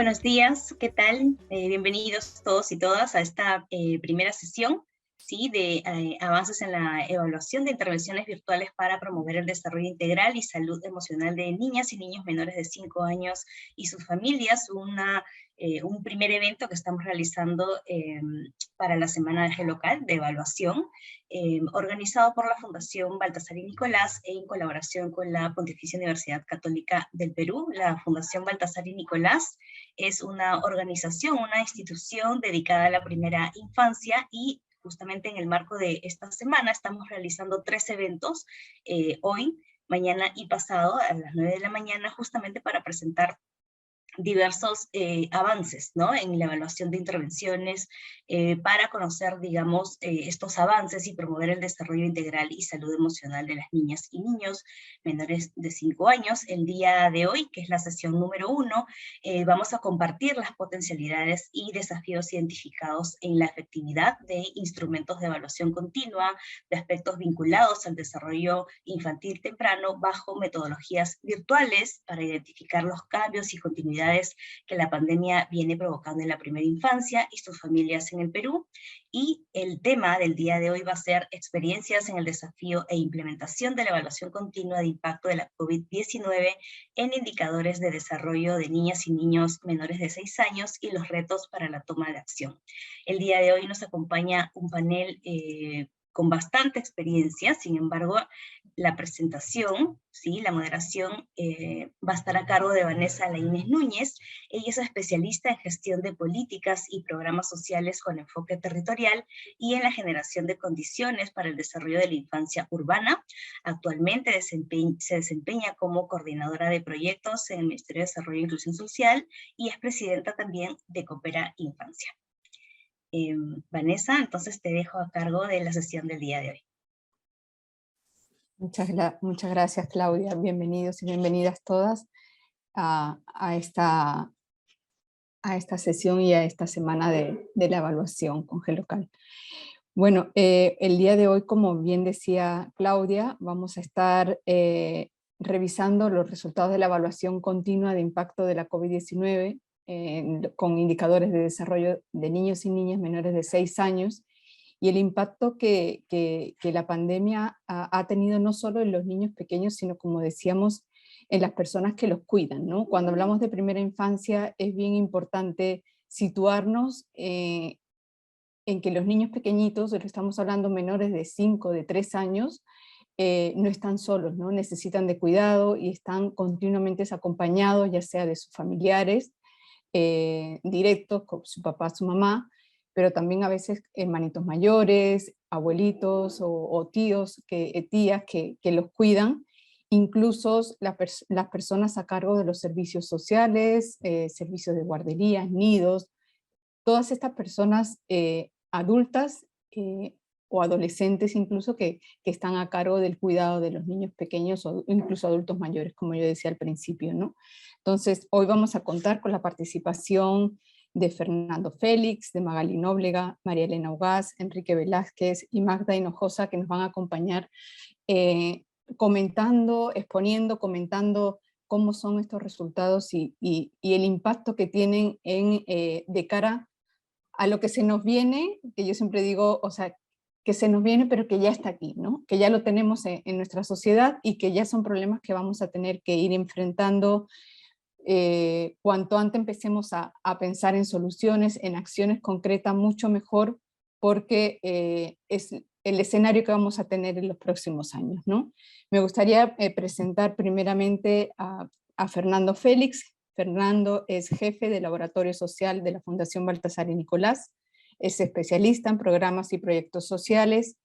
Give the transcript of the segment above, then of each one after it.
Buenos días, ¿qué tal? Bienvenidos todos y todas a esta primera sesión, ¿sí? De avances en la evaluación de intervenciones virtuales para promover el desarrollo integral y salud emocional de niñas y niños menores de 5 años y sus familias, un primer evento que estamos realizando para la Semana de Eje Local de Evaluación, organizado por la Fundación Baltasar y Nicolás en colaboración con la Pontificia Universidad Católica del Perú. La Fundación Baltasar y Nicolás es una organización, una institución dedicada a la primera infancia y justamente en el marco de esta semana estamos realizando 3 eventos, hoy, mañana y pasado a las 9 de la mañana, justamente para presentar diversos avances, ¿no? En la evaluación de intervenciones para conocer, digamos, estos avances y promover el desarrollo integral y salud emocional de las niñas y niños menores de 5 años. El día de hoy, que es la sesión número 1, vamos a compartir las potencialidades y desafíos identificados en la efectividad de instrumentos de evaluación continua, de aspectos vinculados al desarrollo infantil temprano bajo metodologías virtuales para identificar los cambios y continuidades que la pandemia viene provocando en la primera infancia y sus familias en el Perú. Y el tema del día de hoy va a ser experiencias en el desafío e implementación de la evaluación continua de impacto de la COVID-19 en indicadores de desarrollo de niñas y niños menores de 6 años y los retos para la toma de acción. El día de hoy nos acompaña un panel con bastante experiencia. Sin embargo, la presentación, ¿sí? La moderación va a estar a cargo de Vanessa Laínez Núñez. Ella es especialista en gestión de políticas y programas sociales con enfoque territorial y en la generación de condiciones para el desarrollo de la infancia urbana. Actualmente se desempeña como coordinadora de proyectos en el Ministerio de Desarrollo e Inclusión Social y es presidenta también de Coopera Infancia. Vanessa, entonces te dejo a cargo de la sesión del día de hoy. Muchas gracias, Claudia. Bienvenidos y bienvenidas todas a esta sesión y a esta semana de la evaluación con GELocal. Bueno, el día de hoy, como bien decía Claudia, vamos a estar revisando los resultados de la evaluación continua de impacto de la COVID-19 con indicadores de desarrollo de niños y niñas menores de 6 años, y el impacto que la pandemia ha tenido no solo en los niños pequeños, sino, como decíamos, en las personas que los cuidan, ¿no? Cuando hablamos de primera infancia es bien importante situarnos en que los niños pequeñitos, estamos hablando menores de 5, de 3 años, no están solos, ¿no? Necesitan de cuidado y están continuamente acompañados, ya sea de sus familiares directos, con su papá, su mamá, pero también a veces hermanitos mayores, abuelitos o tíos, tías que los cuidan, incluso las personas a cargo de los servicios sociales, servicios de guarderías, nidos, todas estas personas adultas o adolescentes incluso que están a cargo del cuidado de los niños pequeños o incluso adultos mayores, como yo decía al principio, ¿no? Entonces, hoy vamos a contar con la participación de Fernando Félix, de Magali Nóblega, María Elena Ugaz, Enrique Velázquez y Magda Hinojosa, que nos van a acompañar comentando, exponiendo, comentando cómo son estos resultados y el impacto que tienen de cara a lo que se nos viene, que yo siempre digo, o sea, que se nos viene pero que ya está aquí, ¿no? Que ya lo tenemos en nuestra sociedad y que ya son problemas que vamos a tener que ir enfrentando cuanto antes empecemos a pensar en soluciones, en acciones concretas, mucho mejor, porque es el escenario que vamos a tener en los próximos años, ¿no? Me gustaría presentar primeramente a Fernando Félix. Fernando es jefe de Laboratorio Social de la Fundación Baltasar y Nicolás, es especialista en programas y proyectos sociales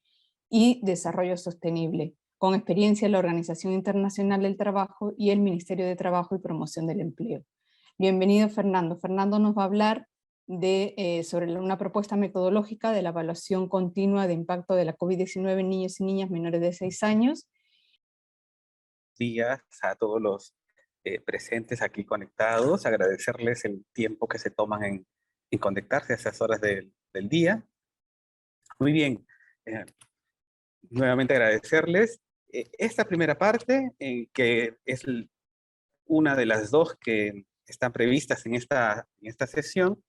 y desarrollo sostenible, con experiencia en la Organización Internacional del Trabajo y el Ministerio de Trabajo y Promoción del Empleo. Bienvenido, Fernando. Fernando nos va a hablar sobre una propuesta metodológica de la evaluación continua de impacto de la COVID-19 en niños y niñas menores de 6 años. Días a todos los presentes aquí conectados, agradecerles el tiempo que se toman en conectarse a esas horas del día. Muy bien, nuevamente agradecerles esta primera parte, que es una de las dos que están previstas en esta sesión,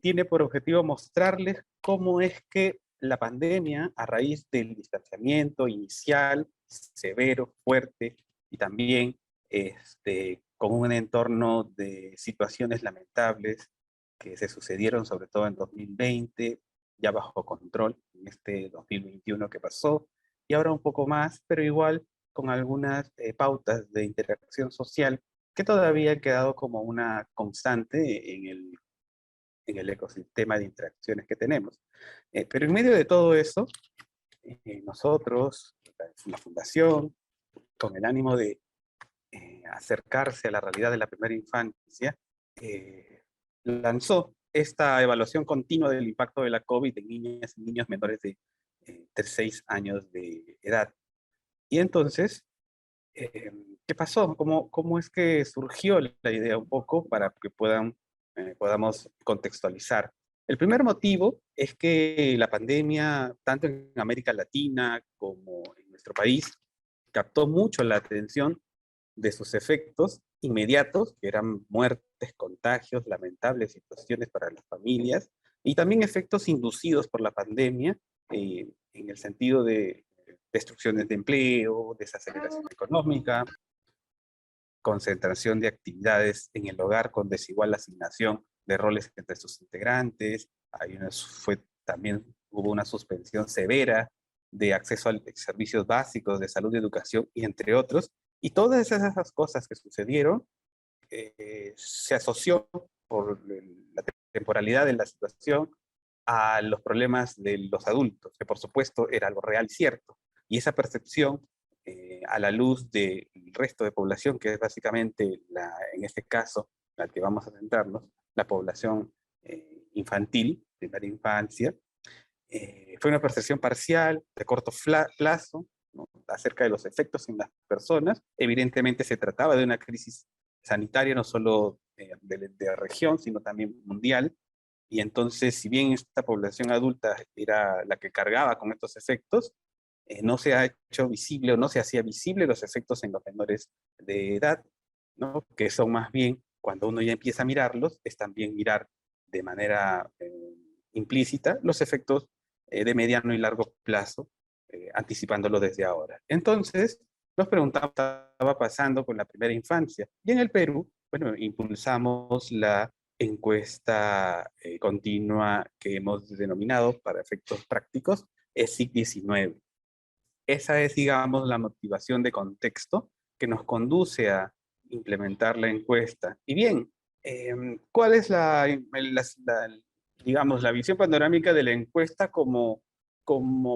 tiene por objetivo mostrarles cómo es que la pandemia, a raíz del distanciamiento inicial, severo, fuerte, y también con un entorno de situaciones lamentables que se sucedieron sobre todo en 2020, ya bajo control en este 2021 que pasó, y ahora un poco más, pero igual con algunas pautas de interacción social que todavía han quedado como una constante en el ecosistema de interacciones que tenemos. Pero en medio de todo eso, nosotros, la Fundación, con el ánimo de acercarse a la realidad de la primera infancia, lanzó esta evaluación continua del impacto de la COVID en niñas y niños menores de 6 años de edad. Y entonces, ¿qué pasó? ¿Cómo es que surgió la idea un poco para que podamos contextualizar? El primer motivo es que la pandemia, tanto en América Latina como en nuestro país, captó mucho la atención de sus efectos inmediatos, que eran muertes, contagios, lamentables situaciones para las familias, y también efectos inducidos por la pandemia, en el sentido de destrucciones de empleo, desaceleración económica, concentración de actividades en el hogar con desigual asignación de roles entre sus integrantes. También hubo una suspensión severa de acceso a servicios básicos de salud y educación, y entre otros. Y todas esas cosas que sucedieron se asoció por la temporalidad de la situación a los problemas de los adultos, que por supuesto era algo real y cierto. Y esa percepción, a la luz del resto de población, que es básicamente, en este caso, la que vamos a centrarnos, la población infantil, primera infancia, fue una percepción parcial, de corto plazo, ¿no?, acerca de los efectos en las personas. Evidentemente se trataba de una crisis sanitaria, no solo de la región, sino también mundial. Y entonces, si bien esta población adulta era la que cargaba con estos efectos, no se ha hecho visible o no se hacía visible los efectos en los menores de edad, ¿no?, que son más bien, cuando uno ya empieza a mirarlos, es también mirar de manera implícita los efectos de mediano y largo plazo, anticipándolo desde ahora. Entonces, nos preguntamos qué estaba pasando con la primera infancia. Y en el Perú, bueno, impulsamos la encuesta continua que hemos denominado, para efectos prácticos, ESIC-19. Esa es, digamos, la motivación de contexto que nos conduce a implementar la encuesta. Y bien, ¿cuál es digamos, la visión panorámica de la encuesta como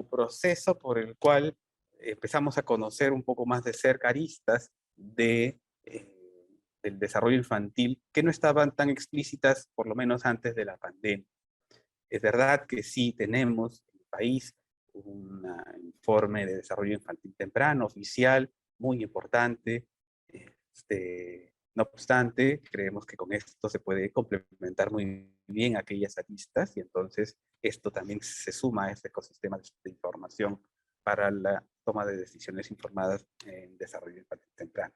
proceso por el cual empezamos a conocer un poco más de cerca aristas del desarrollo infantil que no estaban tan explícitas, por lo menos antes de la pandemia? Es verdad que sí tenemos en el país un informe de desarrollo infantil temprano, oficial, muy importante. No obstante, creemos que con esto se puede complementar muy bien aquellas aristas, y entonces esto también se suma a este ecosistema de información para la toma de decisiones informadas en desarrollo infantil temprano.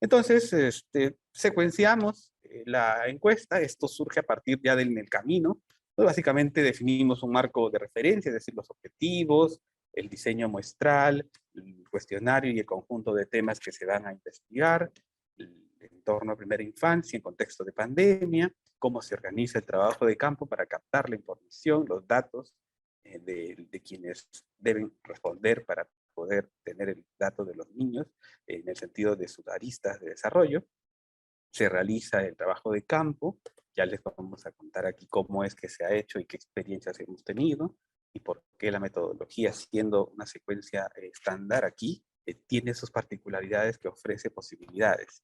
Entonces, secuenciamos la encuesta. Esto surge a partir ya del camino. Pues básicamente definimos un marco de referencia, es decir, los objetivos, el diseño muestral, el cuestionario y el conjunto de temas que se van a investigar, el entorno de primera infancia en contexto de pandemia, cómo se organiza el trabajo de campo para captar la información, los datos de quienes deben responder para poder tener el dato de los niños en el sentido de sus aristas de desarrollo. Se realiza el trabajo de campo. Ya les vamos a contar aquí cómo es que se ha hecho y qué experiencias hemos tenido y por qué la metodología, siendo una secuencia estándar aquí, tiene sus particularidades que ofrece posibilidades.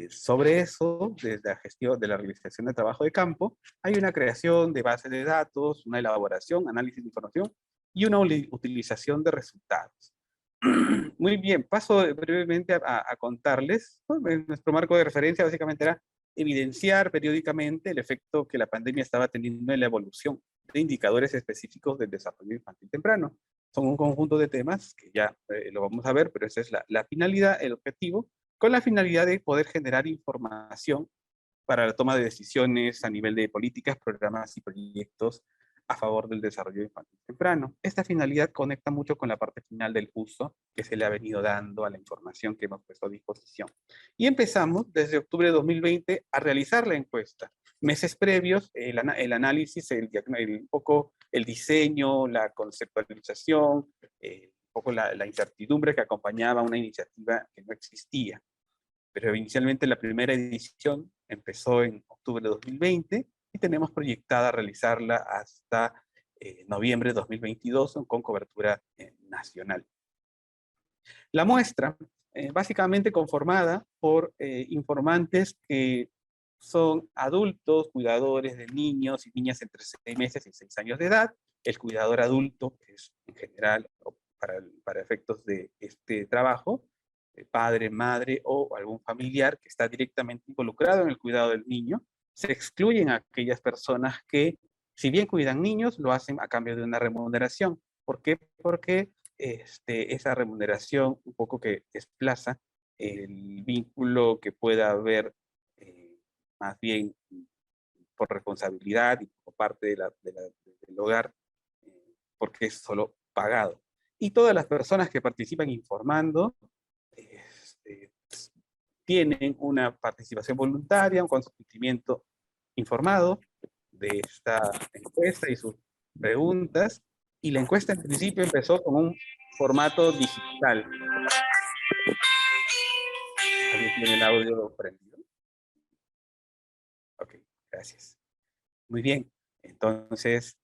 Sobre eso, desde la gestión de la realización de trabajo de campo, hay una creación de bases de datos, una elaboración, análisis de información y una utilización de resultados. Muy bien, paso brevemente a contarles. Bueno, nuestro marco de referencia básicamente era evidenciar periódicamente el efecto que la pandemia estaba teniendo en la evolución de indicadores específicos del desarrollo infantil temprano. Son un conjunto de temas que ya lo vamos a ver, pero esa es la finalidad, el objetivo, con la finalidad de poder generar información para la toma de decisiones a nivel de políticas, programas y proyectos a favor del desarrollo infantil temprano. Esta finalidad conecta mucho con la parte final del uso que se le ha venido dando a la información que hemos puesto a disposición. Y empezamos desde octubre de 2020 a realizar la encuesta. Meses previos, el análisis, un poco el diseño, la conceptualización, un poco la incertidumbre que acompañaba una iniciativa que no existía. Pero inicialmente la primera edición empezó en octubre de 2020 y tenemos proyectada realizarla hasta noviembre de 2022 con cobertura nacional. La muestra, básicamente conformada por informantes que son adultos, cuidadores de niños y niñas entre 6 meses y 6 años de edad. El cuidador adulto, que es en general, para efectos de este trabajo, padre, madre o algún familiar que está directamente involucrado en el cuidado del niño. Se excluyen a aquellas personas que, si bien cuidan niños, lo hacen a cambio de una remuneración. ¿Por qué? Porque esa remuneración un poco que desplaza el vínculo que pueda haber más bien por responsabilidad y por parte del hogar, porque es solo pagado. Y todas las personas que participan informando tienen una participación voluntaria, un consentimiento informado de esta encuesta y sus preguntas. Y la encuesta en principio empezó con un formato digital. ¿Alguien tiene el audio prendido? Ok, gracias. Muy bien. Entonces,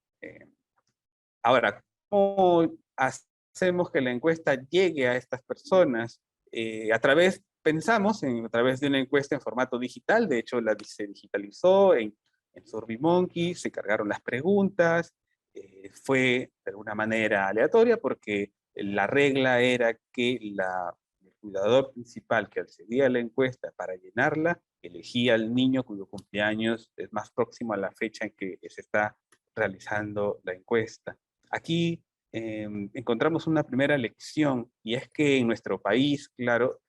ahora, ¿cómo hacemos que la encuesta llegue a estas personas? Pensamos a través de una encuesta en formato digital. De hecho, se digitalizó en SurveyMonkey, se cargaron las preguntas, fue de alguna manera aleatoria porque la regla era que el cuidador principal que accedía a la encuesta para llenarla elegía al niño cuyo cumpleaños es más próximo a la fecha en que se está realizando la encuesta. Aquí encontramos una primera lección, y es que en nuestro país, claro,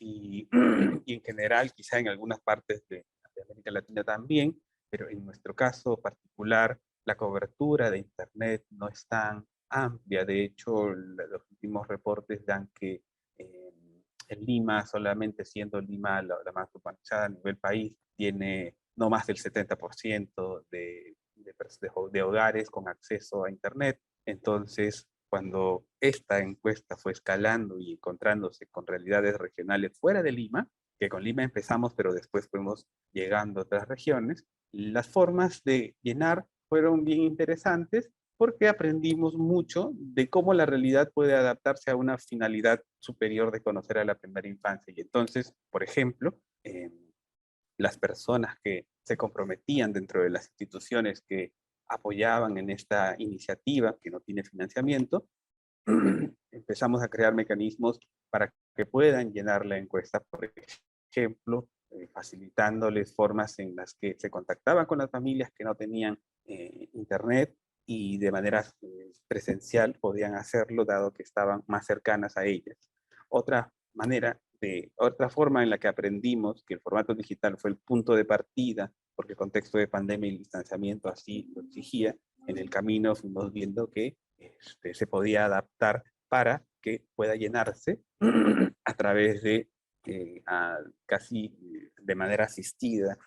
y en general, quizá en algunas partes de América Latina también, pero en nuestro caso particular, la cobertura de Internet no es tan amplia. De hecho, los últimos reportes dan que en Lima, solamente siendo Lima la más urbanizada a nivel país, tiene no más del 70% de hogares con acceso a Internet. Entonces, cuando esta encuesta fue escalando y encontrándose con realidades regionales fuera de Lima, que con Lima empezamos, pero después fuimos llegando a otras regiones, las formas de llenar fueron bien interesantes porque aprendimos mucho de cómo la realidad puede adaptarse a una finalidad superior de conocer a la primera infancia. Y entonces, por ejemplo, las personas que se comprometían dentro de las instituciones que apoyaban en esta iniciativa, que no tiene financiamiento, empezamos a crear mecanismos para que puedan llenar la encuesta, por ejemplo, facilitándoles formas en las que se contactaban con las familias que no tenían internet y de manera presencial podían hacerlo dado que estaban más cercanas a ellas. Otra forma en la que aprendimos que el formato digital fue el punto de partida, porque el contexto de pandemia y el distanciamiento así lo exigía, en el camino fuimos viendo que se podía adaptar para que pueda llenarse a través de casi de manera asistida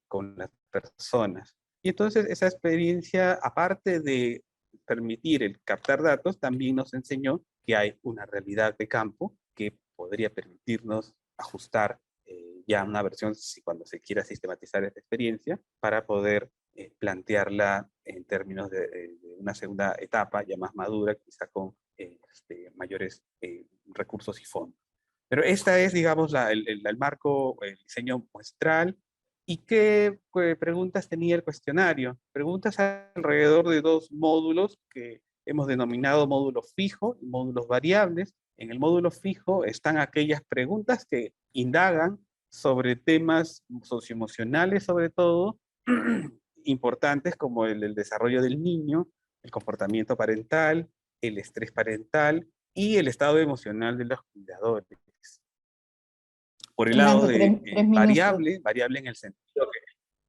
con las personas. Y entonces esa experiencia, aparte de permitir el captar datos, también nos enseñó que hay una realidad de campo que podría permitirnos ajustar ya una versión, cuando se quiera sistematizar esta experiencia, para poder plantearla en términos de una segunda etapa ya más madura, quizá con mayores recursos y fondos. Pero esta es, digamos, el marco, el diseño muestral. ¿Y qué preguntas tenía el cuestionario? Preguntas alrededor de 2 módulos que hemos denominado módulo fijo y módulos variables. En el módulo fijo están aquellas preguntas que indagan sobre temas socioemocionales, sobre todo, importantes como el desarrollo del niño, el comportamiento parental, el estrés parental y el estado emocional de los cuidadores. Por el lado de tres minutos. variable en el sentido que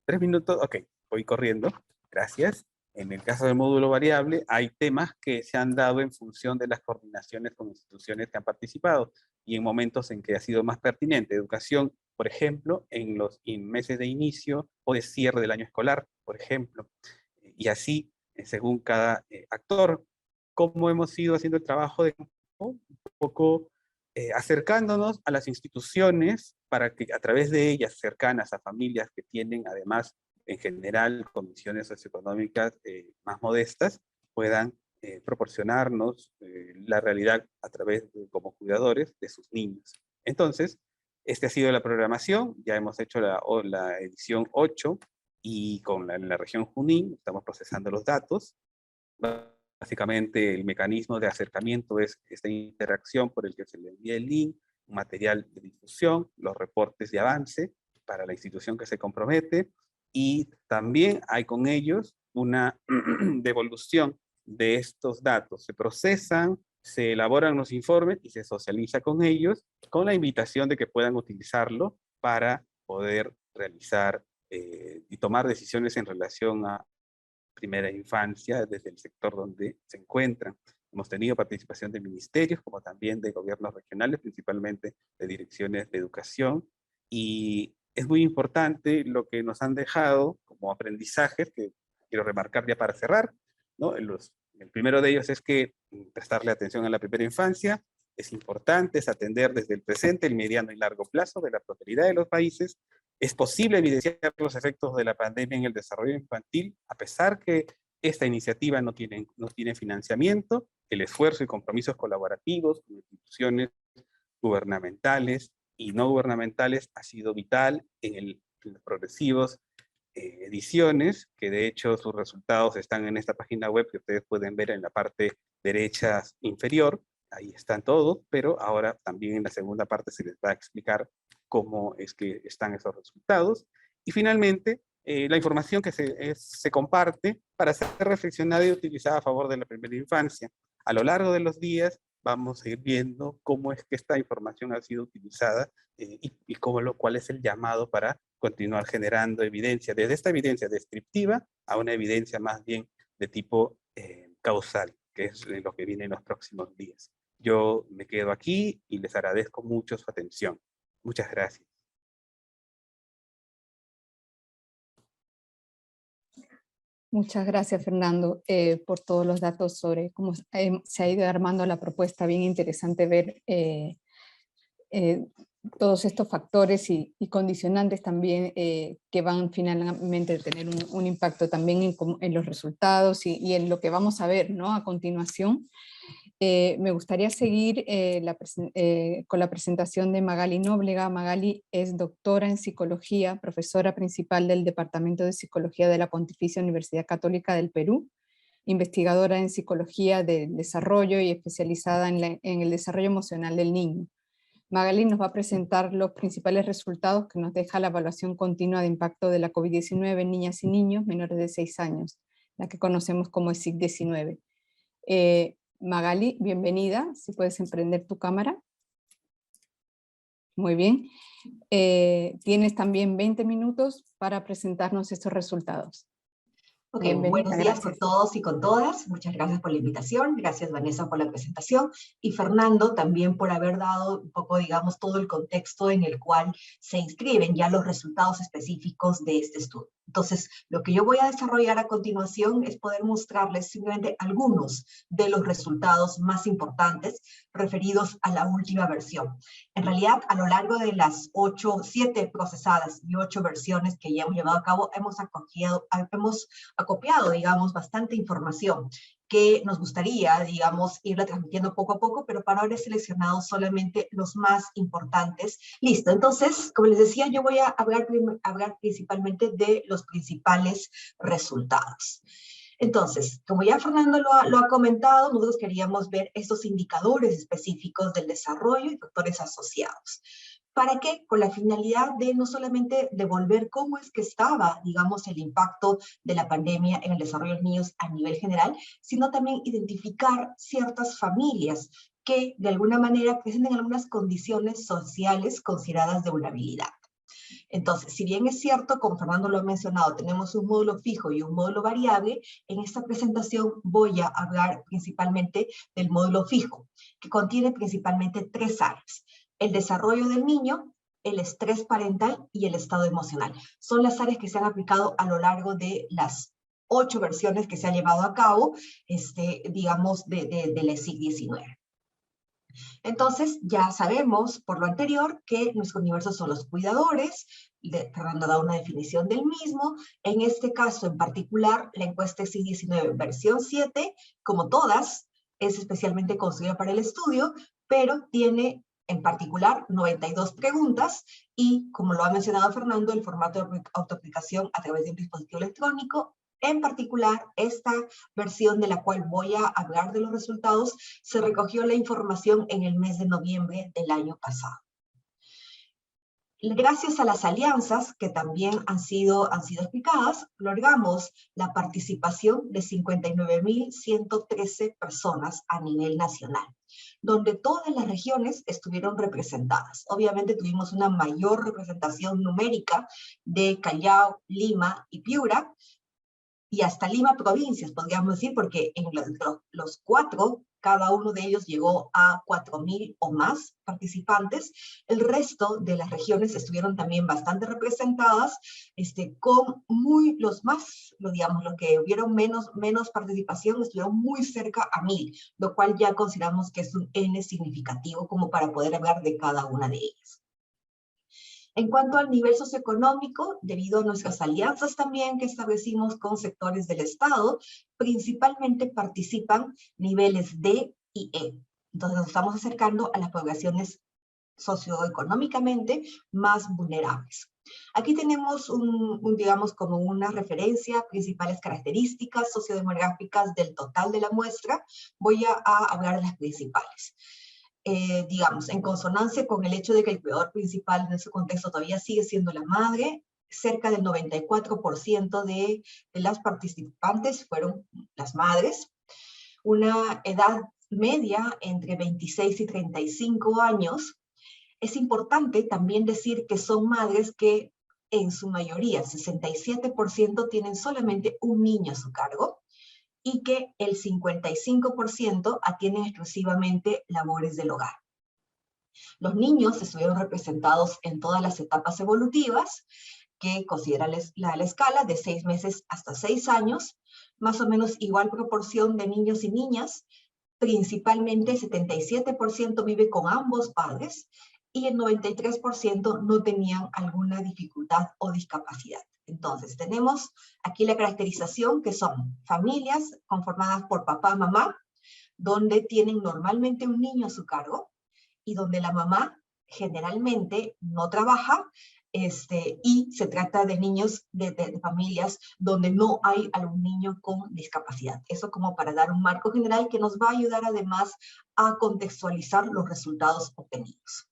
3 minutos, ok, voy corriendo, gracias. En el caso del módulo variable, hay temas que se han dado en función de las coordinaciones con instituciones que han participado y en momentos en que ha sido más pertinente. Educación, por ejemplo, en los meses de inicio o de cierre del año escolar, por ejemplo. Y así, según cada actor, cómo hemos ido haciendo el trabajo de un poco acercándonos a las instituciones para que a través de ellas, cercanas a familias que tienen además en general condiciones socioeconómicas más modestas, puedan proporcionarnos la realidad a través de, como cuidadores de sus niños. Entonces, esta ha sido la programación, ya hemos hecho la edición 8 y con la región Junín estamos procesando los datos. Básicamente el mecanismo de acercamiento es esta interacción por el que se le envía el link, un material de difusión, los reportes de avance para la institución que se compromete, y también hay con ellos una devolución de estos datos. Se procesan, se elaboran los informes y se socializa con ellos, con la invitación de que puedan utilizarlo para poder realizar y tomar decisiones en relación a primera infancia desde el sector donde se encuentran. Hemos tenido participación de ministerios, como también de gobiernos regionales, principalmente de direcciones de educación, y es muy importante lo que nos han dejado como aprendizajes, que quiero remarcar ya para cerrar, ¿no? El primero de ellos es que prestarle atención a la primera infancia es importante, es atender desde el presente, el mediano y largo plazo de la prosperidad de los países. Es posible evidenciar los efectos de la pandemia en el desarrollo infantil, a pesar que esta iniciativa no tiene financiamiento. El esfuerzo y compromisos colaborativos con instituciones gubernamentales y no gubernamentales ha sido vital en los progresivos ediciones, que de hecho sus resultados están en esta página web que ustedes pueden ver en la parte derecha inferior. Ahí están todos, pero ahora también en la segunda parte se les va a explicar cómo es que están esos resultados. Y finalmente, la información que se comparte para ser reflexionada y utilizada a favor de la primera infancia. A lo largo de los días vamos a ir viendo cómo es que esta información ha sido utilizada y cuál es el llamado para continuar generando evidencia, desde esta evidencia descriptiva a una evidencia más bien de tipo causal, que es lo que viene en los próximos días. Yo me quedo aquí y les agradezco mucho su atención. Muchas gracias. Muchas gracias, Fernando, por todos los datos sobre cómo se ha ido armando la propuesta. Bien interesante ver todos estos factores y condicionantes también que van finalmente a tener un impacto también en los resultados y en lo que vamos a ver, ¿no? A continuación. Me gustaría seguir con la presentación de Magali Nóblega. Magali es doctora en psicología, profesora principal del Departamento de Psicología de la Pontificia Universidad Católica del Perú, investigadora en psicología del desarrollo y especializada en el desarrollo emocional del niño. Magali nos va a presentar los principales resultados que nos deja la evaluación continua de impacto de la COVID-19 en niñas y niños menores de 6 años, la que conocemos como ESIC-19. Magali, bienvenida, si puedes emprender tu cámara. Muy bien. Tienes también 20 minutos para presentarnos estos resultados. Ok, Bienvenida, buenos días gracias. con todos y con todas. Muchas gracias por la invitación. Gracias, Vanessa, por la presentación. Y Fernando, también por haber dado un poco, digamos, todo el contexto en el cual se inscriben ya los resultados específicos de este estudio. Entonces, lo que yo voy a desarrollar a continuación es poder mostrarles simplemente algunos de los resultados más importantes referidos a la última versión. En realidad, a lo largo de las 7 procesadas y 8 versiones que ya hemos llevado a cabo, hemos acopiado, digamos, bastante información que nos gustaría, digamos, irla transmitiendo poco a poco, pero para ahora he seleccionado solamente los más importantes. Listo, entonces, como les decía, yo voy a hablar principalmente de los principales resultados. Entonces, como ya Fernando lo ha comentado, nosotros queríamos ver estos indicadores específicos del desarrollo y factores asociados. ¿Para qué? Con la finalidad de no solamente devolver cómo es que estaba, digamos, el impacto de la pandemia en el desarrollo de los niños a nivel general, sino también identificar ciertas familias que de alguna manera presentan algunas condiciones sociales consideradas de vulnerabilidad. Entonces, si bien es cierto, como Fernando lo ha mencionado, tenemos un módulo fijo y un módulo variable, en esta presentación voy a hablar principalmente del módulo fijo, que contiene principalmente 3 áreas: el desarrollo del niño, el estrés parental y el estado emocional. Son las áreas que se han aplicado a lo largo de las 8 versiones que se han llevado a cabo, digamos, de la ESIC 19. Entonces, ya sabemos por lo anterior que nuestro universo son los cuidadores. Fernando ha dado una definición del mismo. En este caso en particular, la encuesta ESIC 19 versión 7, como todas, es especialmente construida para el estudio, pero tiene en particular 92 preguntas y, como lo ha mencionado Fernando, el formato de autoaplicación a través de un dispositivo electrónico. En particular, esta versión de la cual voy a hablar de los resultados, se recogió la información en el mes de noviembre del año pasado. Gracias a las alianzas que también han sido explicadas, logramos la participación de 59.113 personas a nivel nacional, donde todas las regiones estuvieron representadas. Obviamente tuvimos una mayor representación numérica de Callao, Lima y Piura, y hasta Lima provincias, podríamos decir, porque en los 4, cada uno de ellos llegó a 4.000 o más participantes. El resto de las regiones estuvieron también bastante representadas, con los que hubieron menos participación, estuvieron muy cerca a 1.000, lo cual ya consideramos que es un N significativo como para poder hablar de cada una de ellas. En cuanto al nivel socioeconómico, debido a nuestras alianzas también que establecimos con sectores del Estado, principalmente participan niveles D y E. Entonces nos estamos acercando a las poblaciones socioeconómicamente más vulnerables. Aquí tenemos digamos, como una referencia, principales características sociodemográficas del total de la muestra. Voy a hablar de las principales. Digamos, en consonancia con el hecho de que el cuidador principal en ese contexto todavía sigue siendo la madre, cerca del 94% de las participantes fueron las madres. Una edad media entre 26 y 35 años. Es importante también decir que son madres que en su mayoría, 67%, tienen solamente un niño a su cargo, y que el 55% atienden exclusivamente labores del hogar. Los niños estuvieron representados en todas las etapas evolutivas que considera la escala de 6 meses hasta 6 años, más o menos igual proporción de niños y niñas, principalmente 77% vive con ambos padres y el 93% no tenían alguna dificultad o discapacidad. Entonces, tenemos aquí la caracterización que son familias conformadas por papá, mamá, donde tienen normalmente un niño a su cargo y donde la mamá generalmente no trabaja, y se trata de niños de familias donde no hay algún niño con discapacidad. Eso como para dar un marco general que nos va a ayudar además a contextualizar los resultados obtenidos.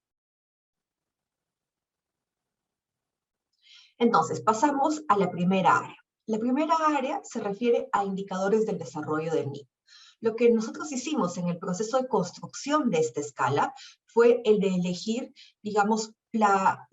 Entonces, pasamos a la primera área. La primera área se refiere a indicadores del desarrollo del niño. Lo que nosotros hicimos en el proceso de construcción de esta escala fue el de elegir, digamos, la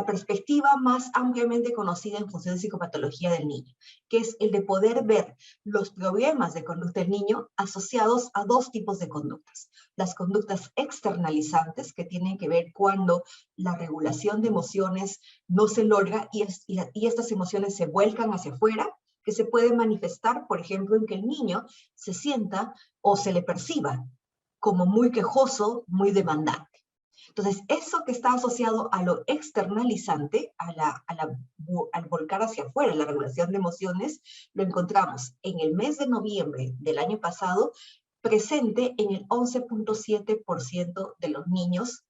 perspectiva más ampliamente conocida en función de psicopatología del niño, que es el de poder ver los problemas de conducta del niño asociados a 2 tipos de conductas. Las conductas externalizantes, que tienen que ver cuando la regulación de emociones no se logra y estas emociones se vuelcan hacia afuera, que se puede manifestar, por ejemplo, en que el niño se sienta o se le perciba como muy quejoso, muy demandante. Entonces, eso que está asociado a lo externalizante, al volcar hacia afuera, la regulación de emociones, lo encontramos en el mes de noviembre del año pasado, presente en el 11.7% de los niños.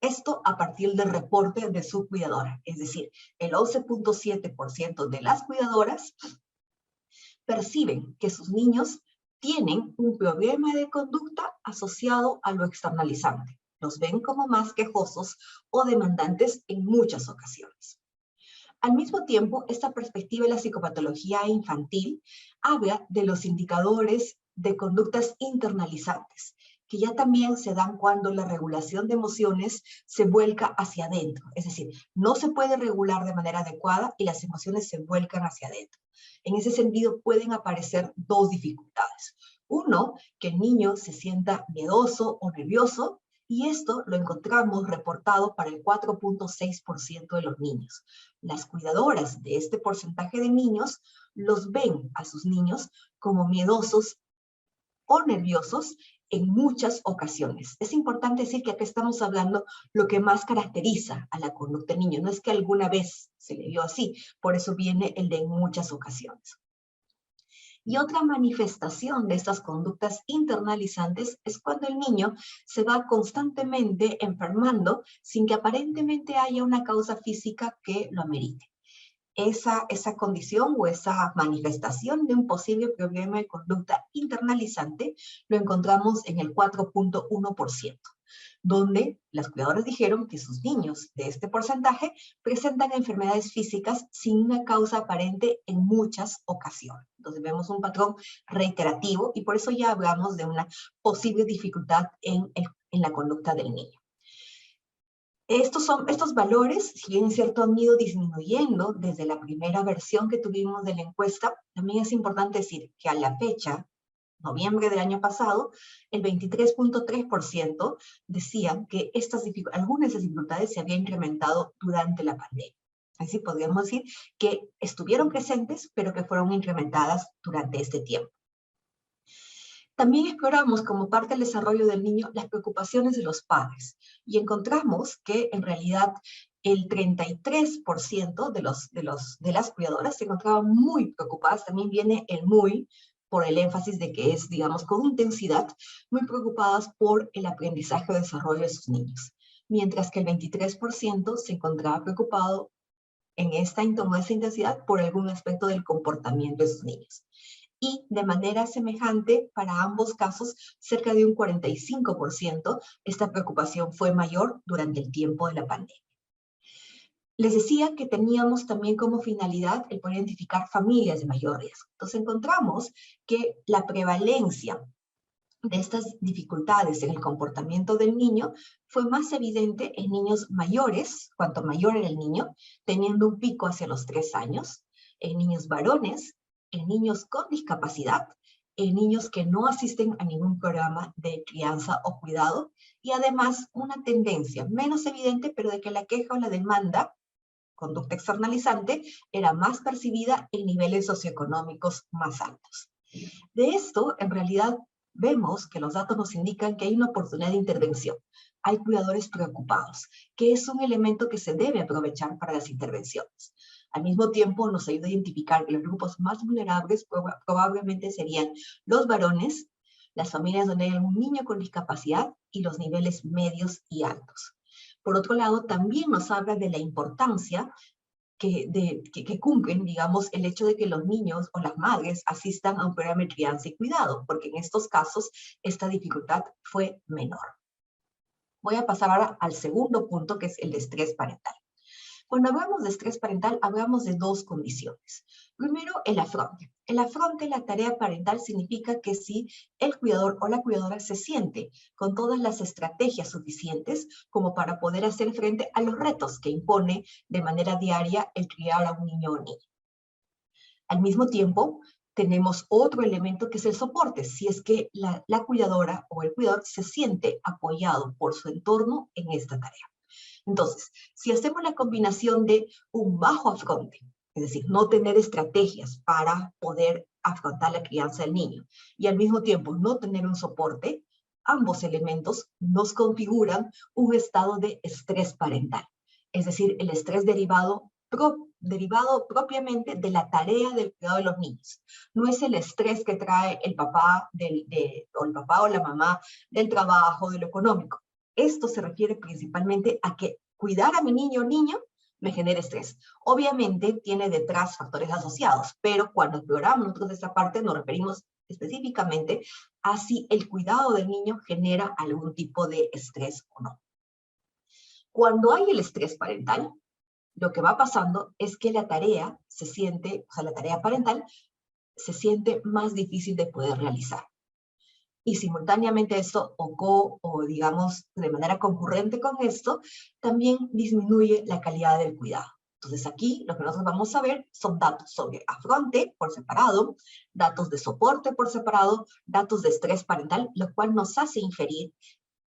Esto a partir del reporte de su cuidadora, es decir, el 11.7% de las cuidadoras perciben que sus niños tienen un problema de conducta asociado a lo externalizante. Los ven como más quejosos o demandantes en muchas ocasiones. Al mismo tiempo, esta perspectiva de la psicopatología infantil habla de los indicadores de conductas internalizantes, que ya también se dan cuando la regulación de emociones se vuelca hacia adentro. Es decir, no se puede regular de manera adecuada y las emociones se vuelcan hacia adentro. En ese sentido pueden aparecer dos dificultades. Uno, que el niño se sienta miedoso o nervioso, y esto lo encontramos reportado para el 4.6% de los niños. Las cuidadoras de este porcentaje de niños los ven a sus niños como miedosos o nerviosos en muchas ocasiones. Es importante decir que acá estamos hablando lo que más caracteriza a la conducta del niño. No es que alguna vez se le vio así, por eso viene el de en muchas ocasiones. Y otra manifestación de estas conductas internalizantes es cuando el niño se va constantemente enfermando sin que aparentemente haya una causa física que lo amerite. Esa condición o esa manifestación de un posible problema de conducta internalizante lo encontramos en el 4.1%, donde las cuidadoras dijeron que sus niños de este porcentaje presentan enfermedades físicas sin una causa aparente en muchas ocasiones. Entonces vemos un patrón reiterativo y por eso ya hablamos de una posible dificultad en la conducta del niño. Estos valores, si bien es cierto, han ido disminuyendo desde la primera versión que tuvimos de la encuesta. También es importante decir que a la fecha, noviembre del año pasado, el 23.3% decían que algunas de esas dificultades se habían incrementado durante la pandemia. Así podríamos decir que estuvieron presentes, pero que fueron incrementadas durante este tiempo. También exploramos como parte del desarrollo del niño las preocupaciones de los padres y encontramos que en realidad el 33% de las cuidadoras se encontraban muy preocupadas. También viene el muy, por el énfasis de que es, digamos, con intensidad, muy preocupadas por el aprendizaje o desarrollo de sus niños. Mientras que el 23% se encontraba preocupado en esta intensidad por algún aspecto del comportamiento de sus niños. Y de manera semejante, para ambos casos, cerca de un 45%, esta preocupación fue mayor durante el tiempo de la pandemia. Les decía que teníamos también como finalidad el poder identificar familias de mayor riesgo. Entonces encontramos que la prevalencia de estas dificultades en el comportamiento del niño fue más evidente en niños mayores, cuanto mayor era el niño, teniendo un pico hacia los 3 años, en niños varones, en niños con discapacidad, en niños que no asisten a ningún programa de crianza o cuidado, y además una tendencia menos evidente, pero de que la queja o la demanda, conducta externalizante, era más percibida en niveles socioeconómicos más altos. De esto, en realidad, vemos que los datos nos indican que hay una oportunidad de intervención. Hay cuidadores preocupados, que es un elemento que se debe aprovechar para las intervenciones. Al mismo tiempo, nos ayuda a identificar que los grupos más vulnerables probablemente serían los varones, las familias donde hay algún niño con discapacidad y los niveles medios y altos. Por otro lado, también nos habla de la importancia que cumplen, digamos, el hecho de que los niños o las madres asistan a un programa de crianza y cuidado, porque en estos casos esta dificultad fue menor. Voy a pasar ahora al segundo punto, que es el de estrés parental. Cuando hablamos de estrés parental, hablamos de dos condiciones. Primero, el afronte. El afronte en la tarea parental significa que si el cuidador o la cuidadora se siente con todas las estrategias suficientes como para poder hacer frente a los retos que impone de manera diaria el criar a un niño o niña. Al mismo tiempo, tenemos otro elemento que es el soporte, si es que la cuidadora o el cuidador se siente apoyado por su entorno en esta tarea. Entonces, si hacemos la combinación de un bajo afronte, es decir, no tener estrategias para poder afrontar la crianza del niño, y al mismo tiempo no tener un soporte, ambos elementos nos configuran un estado de estrés parental. Es decir, el estrés derivado propiamente de la tarea del cuidado de los niños. No es el estrés que trae el papá o la mamá del trabajo, de lo económico. Esto se refiere principalmente a que cuidar a mi niño o niño me genera estrés. Obviamente tiene detrás factores asociados, pero cuando exploramos nosotros esta parte nos referimos específicamente a si el cuidado del niño genera algún tipo de estrés o no. Cuando hay el estrés parental, lo que va pasando es que la tarea la tarea parental se siente más difícil de poder realizar. y simultáneamente esto, o digamos de manera concurrente con esto, también disminuye la calidad del cuidado. Entonces aquí lo que nosotros vamos a ver son datos sobre afronte por separado, datos de soporte por separado, datos de estrés parental, lo cual nos hace inferir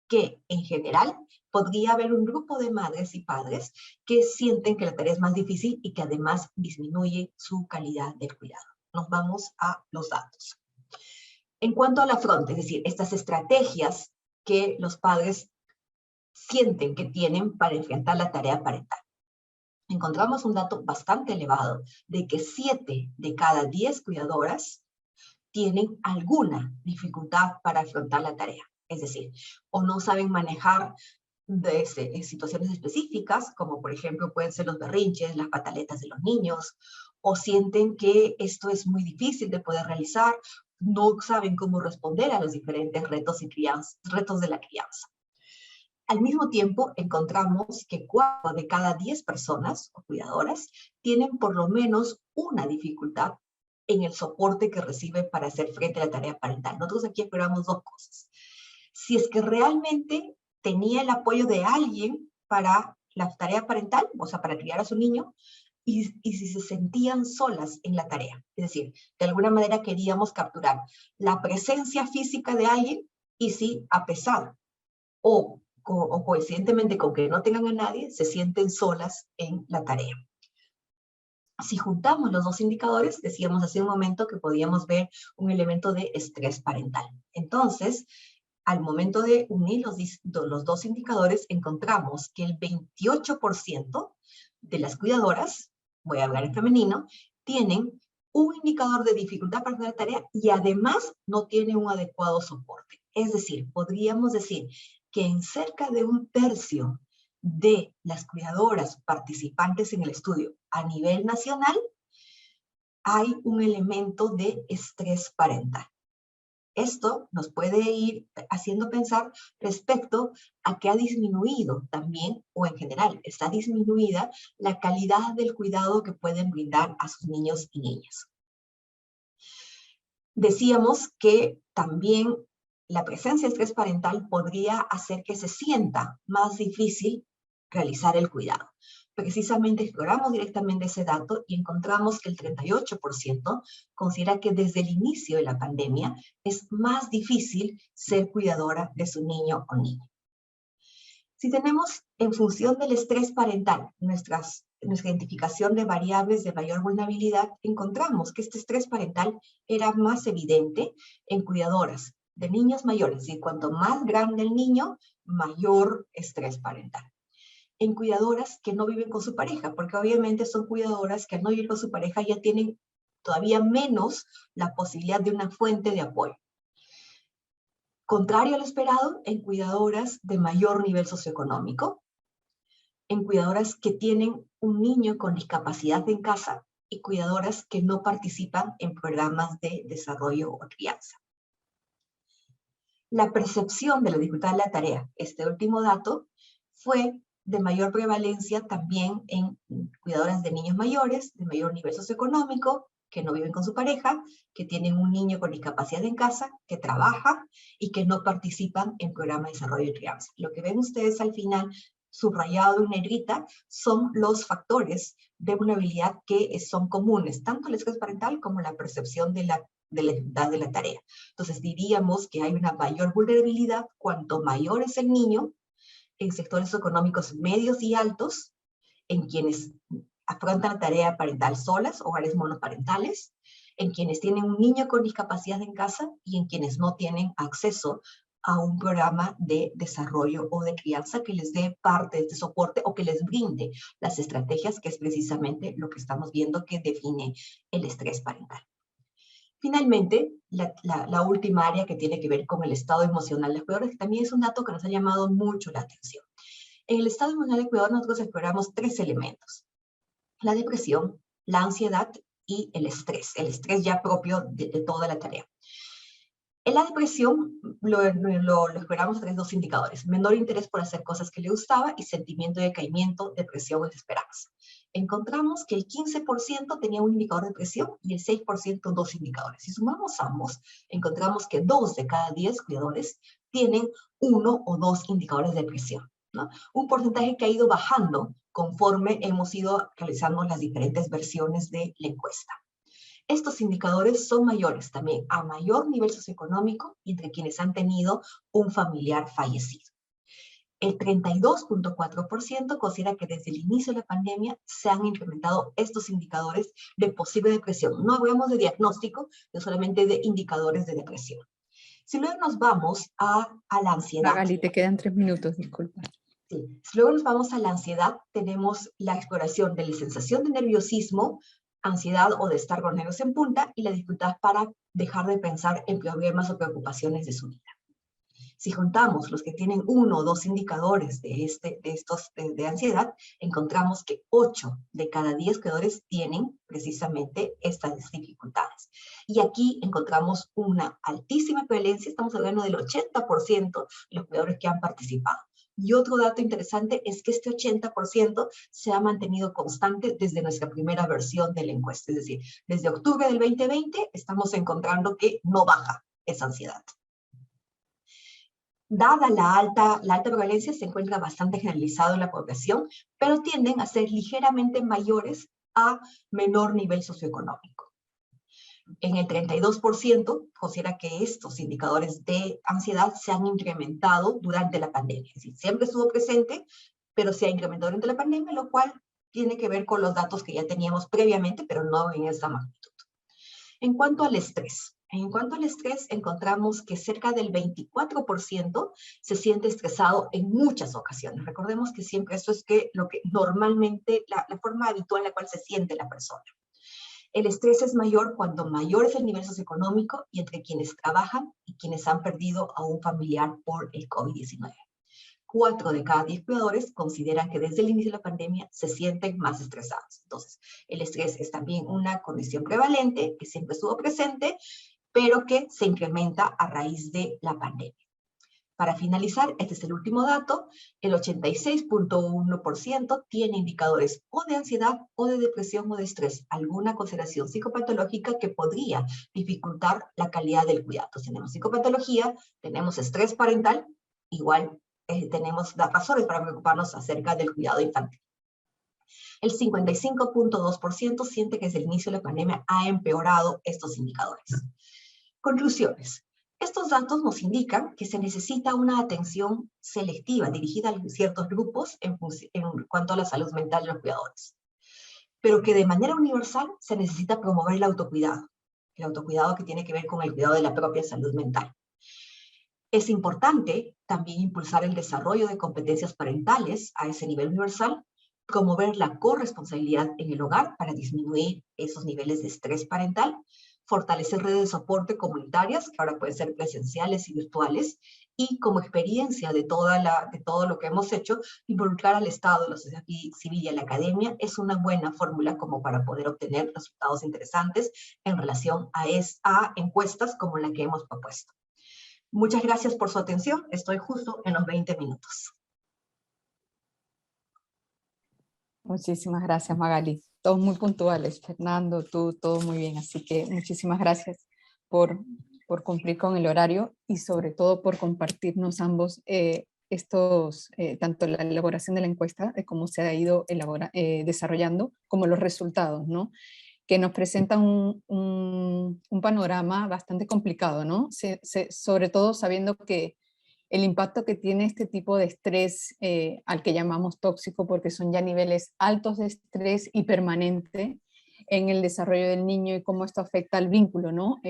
que en general podría haber un grupo de madres y padres que sienten que la tarea es más difícil y que además disminuye su calidad del cuidado. Nos vamos a los datos. En cuanto al afronte, es decir, estas estrategias que los padres sienten que tienen para enfrentar la tarea parental, encontramos un dato bastante elevado de que 7 de cada 10 cuidadoras tienen alguna dificultad para afrontar la tarea. Es decir, o no saben manejar en situaciones específicas, como por ejemplo pueden ser los berrinches, las pataletas de los niños, o sienten que esto es muy difícil de poder realizar, no saben cómo responder a los diferentes retos de la crianza. Al mismo tiempo, encontramos que 4 de cada 10 personas o cuidadoras tienen por lo menos una dificultad en el soporte que recibe para hacer frente a la tarea parental. Nosotros aquí esperamos 2 cosas. Si es que realmente tenía el apoyo de alguien para la tarea parental, o sea, para criar a su niño, y si se sentían solas en la tarea. Es decir, de alguna manera queríamos capturar la presencia física de alguien y si a pesar o coincidentemente con que no tengan a nadie, se sienten solas en la tarea. Si juntamos los 2 indicadores, decíamos hace un momento que podíamos ver un elemento de estrés parental. Entonces, al momento de unir los 2 indicadores, encontramos que el 28% de las cuidadoras, voy a hablar en femenino, tienen un indicador de dificultad para hacer la tarea y además no tienen un adecuado soporte. Es decir, podríamos decir que en cerca de 1/3 de las cuidadoras participantes en el estudio a nivel nacional, hay un elemento de estrés parental. Esto nos puede ir haciendo pensar respecto a que ha disminuido también, o en general, está disminuida la calidad del cuidado que pueden brindar a sus niños y niñas. Decíamos que también la presencia de estrés parental podría hacer que se sienta más difícil realizar el cuidado. Precisamente exploramos directamente ese dato y encontramos que el 38% considera que desde el inicio de la pandemia es más difícil ser cuidadora de su niño o niña. Si tenemos en función del estrés parental nuestra identificación de variables de mayor vulnerabilidad, encontramos que este estrés parental era más evidente en cuidadoras de niños mayores, y cuanto más grande el niño, mayor estrés parental. En cuidadoras que no viven con su pareja, porque obviamente son cuidadoras que al no vivir con su pareja ya tienen todavía menos la posibilidad de una fuente de apoyo. Contrario a lo esperado, en cuidadoras de mayor nivel socioeconómico, en cuidadoras que tienen un niño con discapacidad en casa y cuidadoras que no participan en programas de desarrollo o crianza. La percepción de la dificultad de la tarea, este último dato, fue de mayor prevalencia también en cuidadoras de niños mayores, de mayor nivel socioeconómico, que no viven con su pareja, que tienen un niño con discapacidad en casa, que trabaja y que no participan en programas de desarrollo y crianza. Lo que ven ustedes al final, subrayado en negrita, son los factores de vulnerabilidad que son comunes, tanto el estrés parental como la percepción de la dificultad de la tarea. Entonces diríamos que hay una mayor vulnerabilidad cuanto mayor es el niño, en sectores económicos medios y altos, en quienes afrontan la tarea parental solas, hogares monoparentales, en quienes tienen un niño con discapacidad en casa y en quienes no tienen acceso a un programa de desarrollo o de crianza que les dé parte de este soporte o que les brinde las estrategias, que es precisamente lo que estamos viendo que define el estrés parental. Finalmente, la última área que tiene que ver con el estado emocional de los cuidadores, que también es un dato que nos ha llamado mucho la atención. En el estado emocional del cuidador nosotros exploramos 3 elementos: la depresión, la ansiedad y el estrés ya propio de toda la tarea. En la depresión lo exploramos a través de 2 indicadores: menor interés por hacer cosas que le gustaba y sentimiento de decaimiento, depresión o desesperanza. encontramos que el 15% tenía un indicador de presión y el 6% dos indicadores. Si sumamos ambos, encontramos que 2 de cada 10 cuidadores tienen 1 o 2 indicadores de presión, ¿no? Un porcentaje que ha ido bajando conforme hemos ido realizando las diferentes versiones de la encuesta. Estos indicadores son mayores también a mayor nivel socioeconómico y entre quienes han tenido un familiar fallecido. El 32.4% considera que desde el inicio de la pandemia se han implementado estos indicadores de posible depresión. No hablamos de diagnóstico, sino solamente de indicadores de depresión. Si luego nos vamos a la ansiedad. Magali, te quedan 3 minutos, disculpa. Sí. Si luego nos vamos a la ansiedad, tenemos la exploración de la sensación de nerviosismo, ansiedad o de estar con los nervios en punta y la dificultad para dejar de pensar en problemas o preocupaciones de su vida. Si juntamos los que tienen 1 o 2 indicadores de ansiedad, encontramos que 8 de cada 10 cuidadores tienen precisamente estas dificultades. Y aquí encontramos una altísima prevalencia, estamos hablando del 80% de los cuidadores que han participado. Y otro dato interesante es que este 80% se ha mantenido constante desde nuestra primera versión de la encuesta. Es decir, desde octubre del 2020 estamos encontrando que no baja esa ansiedad. Dada la alta prevalencia, se encuentra bastante generalizado en la población, pero tienden a ser ligeramente mayores a menor nivel socioeconómico. En el 32% considera que estos indicadores de ansiedad se han incrementado durante la pandemia. Es decir, siempre estuvo presente, pero se ha incrementado durante la pandemia, lo cual tiene que ver con los datos que ya teníamos previamente, pero no en esa magnitud. En cuanto al estrés, encontramos que cerca del 24% se siente estresado en muchas ocasiones. Recordemos que siempre eso es lo que normalmente, la forma habitual en la cual se siente la persona. El estrés es mayor cuando mayor es el nivel socioeconómico y entre quienes trabajan y quienes han perdido a un familiar por el COVID-19. 4 de cada 10 cuidadores consideran que desde el inicio de la pandemia se sienten más estresados. Entonces, el estrés es también una condición prevalente que siempre estuvo presente, pero que se incrementa a raíz de la pandemia. Para finalizar, este es el último dato, el 86.1% tiene indicadores o de ansiedad o de depresión o de estrés, alguna consideración psicopatológica que podría dificultar la calidad del cuidado. Entonces, tenemos psicopatología, tenemos estrés parental, igual tenemos razones para preocuparnos acerca del cuidado infantil. El 55.2% siente que desde el inicio de la pandemia ha empeorado estos indicadores. Conclusiones. Estos datos nos indican que se necesita una atención selectiva dirigida a ciertos grupos en cuanto a la salud mental de los cuidadores, pero que de manera universal se necesita promover el autocuidado que tiene que ver con el cuidado de la propia salud mental. Es importante también impulsar el desarrollo de competencias parentales a ese nivel universal, promover la corresponsabilidad en el hogar para disminuir esos niveles de estrés parental, fortalecer redes de soporte comunitarias, que ahora pueden ser presenciales y virtuales, y como experiencia de todo lo que hemos hecho, involucrar al Estado, la sociedad civil y a la academia es una buena fórmula como para poder obtener resultados interesantes en relación a encuestas como la que hemos propuesto. Muchas gracias por su atención. Estoy justo en los 20 minutos. Muchísimas gracias, Magali. Todos muy puntuales. Fernando, tú, todo muy bien. Así que muchísimas gracias por cumplir con el horario y sobre todo por compartirnos ambos tanto la elaboración de la encuesta, de cómo se ha ido desarrollando, como los resultados, ¿no? Que nos presentan un panorama bastante complicado, ¿no? Sobre todo sabiendo que el impacto que tiene este tipo de estrés al que llamamos tóxico, porque son ya niveles altos de estrés y permanente en el desarrollo del niño y cómo esto afecta al vínculo, ¿no?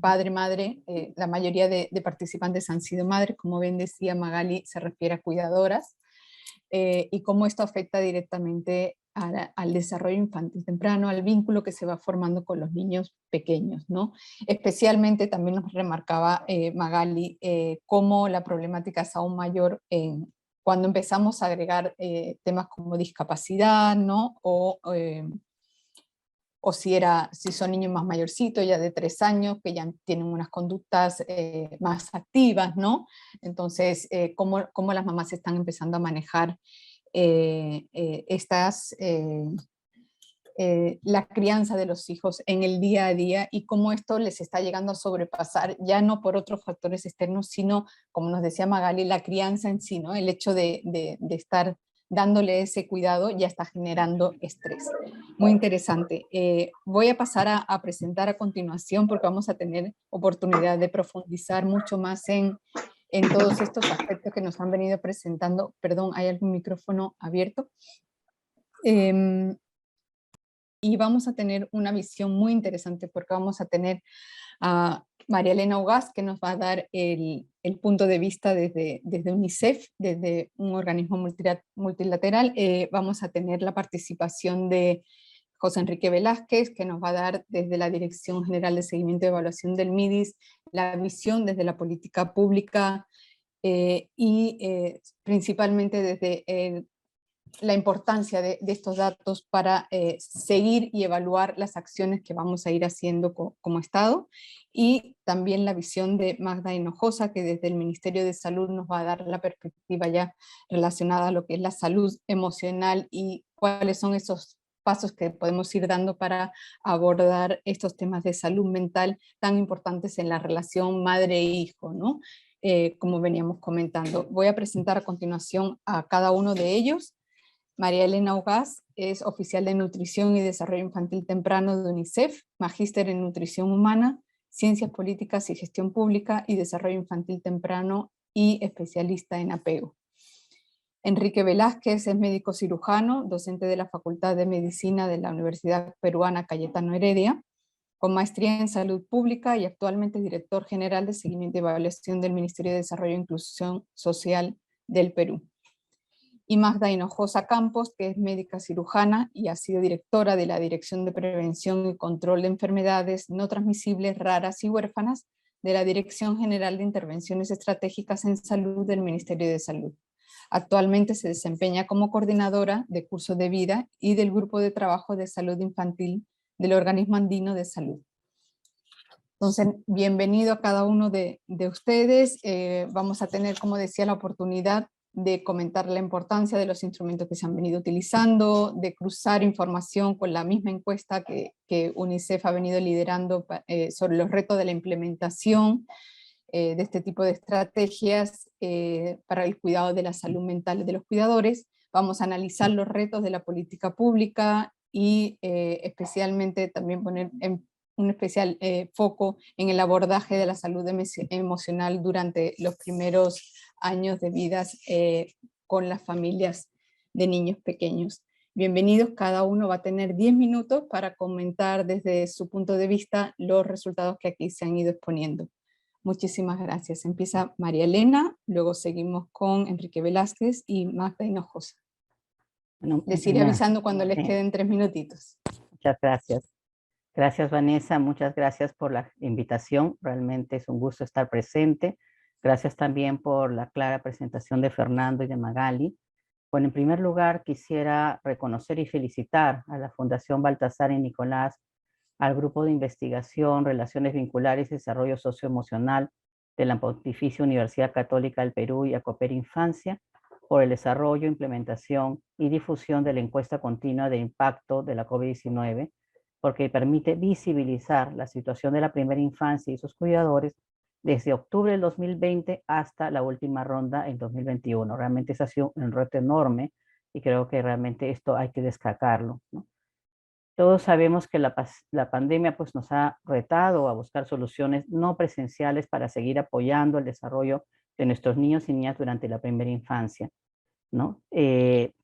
Padre-madre, la mayoría de participantes han sido madres, como bien decía Magali, se refiere a cuidadoras, y cómo esto afecta directamente al desarrollo infantil temprano, al vínculo que se va formando con los niños pequeños, ¿no? Especialmente también nos remarcaba Magali cómo la problemática es aún mayor cuando empezamos a agregar temas como discapacidad, ¿no? O si son niños más mayorcitos, ya de 3 años, que ya tienen unas conductas más activas, ¿no? Entonces, cómo las mamás están empezando a manejar estas la crianza de los hijos en el día a día y cómo esto les está llegando a sobrepasar, ya no por otros factores externos, sino, como nos decía Magali, la crianza en sí, ¿no? El hecho de estar dándole ese cuidado ya está generando estrés. Muy interesante. Voy a pasar a presentar a continuación porque vamos a tener oportunidad de profundizar mucho más en todos estos aspectos que nos han venido presentando. Perdón, ¿hay algún micrófono abierto? Y vamos a tener una visión muy interesante porque vamos a tener a María Elena Ugaz, que nos va a dar el punto de vista desde UNICEF, desde un organismo multilateral. Vamos a tener la participación de José Enrique Velázquez, que nos va a dar desde la Dirección General de Seguimiento y Evaluación del MIDIS, la visión desde la política pública principalmente desde la importancia de estos datos para seguir y evaluar las acciones que vamos a ir haciendo como Estado, y también la visión de Magda Hinojosa, que desde el Ministerio de Salud nos va a dar la perspectiva ya relacionada a lo que es la salud emocional y cuáles son esos pasos que podemos ir dando para abordar estos temas de salud mental tan importantes en la relación madre-hijo, ¿no? Como veníamos comentando. Voy a presentar a continuación a cada uno de ellos. María Elena Ugaz es oficial de Nutrición y Desarrollo Infantil Temprano de UNICEF, magíster en Nutrición Humana, Ciencias Políticas y Gestión Pública y Desarrollo Infantil Temprano y especialista en apego. Enrique Velázquez es médico cirujano, docente de la Facultad de Medicina de la Universidad Peruana Cayetano Heredia, con maestría en Salud Pública y actualmente director general de Seguimiento y Evaluación del Ministerio de Desarrollo e Inclusión Social del Perú. Y Magda Hinojosa Campos, que es médica cirujana y ha sido directora de la Dirección de Prevención y Control de Enfermedades No Transmisibles, Raras y Huérfanas de la Dirección General de Intervenciones Estratégicas en Salud del Ministerio de Salud. Actualmente se desempeña como coordinadora de curso de vida y del Grupo de Trabajo de Salud Infantil del Organismo Andino de Salud. Entonces, bienvenido a cada uno de ustedes. Vamos a tener, como decía, la oportunidad de comentar la importancia de los instrumentos que se han venido utilizando, de cruzar información con la misma encuesta que UNICEF ha venido liderando sobre los retos de la implementación de este tipo de estrategias para el cuidado de la salud mental de los cuidadores. Vamos a analizar los retos de la política pública y especialmente también poner un especial foco en el abordaje de la salud emocional durante los primeros años de vidas con las familias de niños pequeños. Bienvenidos, cada uno va a tener 10 minutos para comentar desde su punto de vista los resultados que aquí se han ido exponiendo. Muchísimas gracias. Empieza María Elena, luego seguimos con Enrique Velázquez y Magda Hinojosa. Bueno, les iré avisando cuando les queden 3 minutitos. Muchas gracias. Gracias, Vanessa. Muchas gracias por la invitación. Realmente es un gusto estar presente. Gracias también por la clara presentación de Fernando y de Magali. Bueno, en primer lugar, quisiera reconocer y felicitar a la Fundación Baltasar y Nicolás, al Grupo de Investigación, Relaciones Vinculares y Desarrollo Socioemocional de la Pontificia Universidad Católica del Perú y a Cooper Infancia por el desarrollo, implementación y difusión de la encuesta continua de impacto de la COVID-19, porque permite visibilizar la situación de la primera infancia y sus cuidadores desde octubre del 2020 hasta la última ronda en 2021. Realmente ha sido un reto enorme y creo que realmente esto hay que destacarlo, ¿no? Todos sabemos que la pandemia pues, nos ha retado a buscar soluciones no presenciales para seguir apoyando el desarrollo de nuestros niños y niñas durante la primera infancia, ¿no?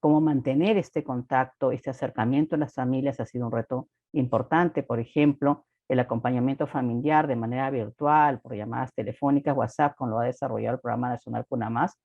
Cómo mantener este contacto, este acercamiento en las familias ha sido un reto importante. Por ejemplo, el acompañamiento familiar de manera virtual, por llamadas telefónicas, WhatsApp, como lo ha desarrollado el Programa Nacional Cuna Más,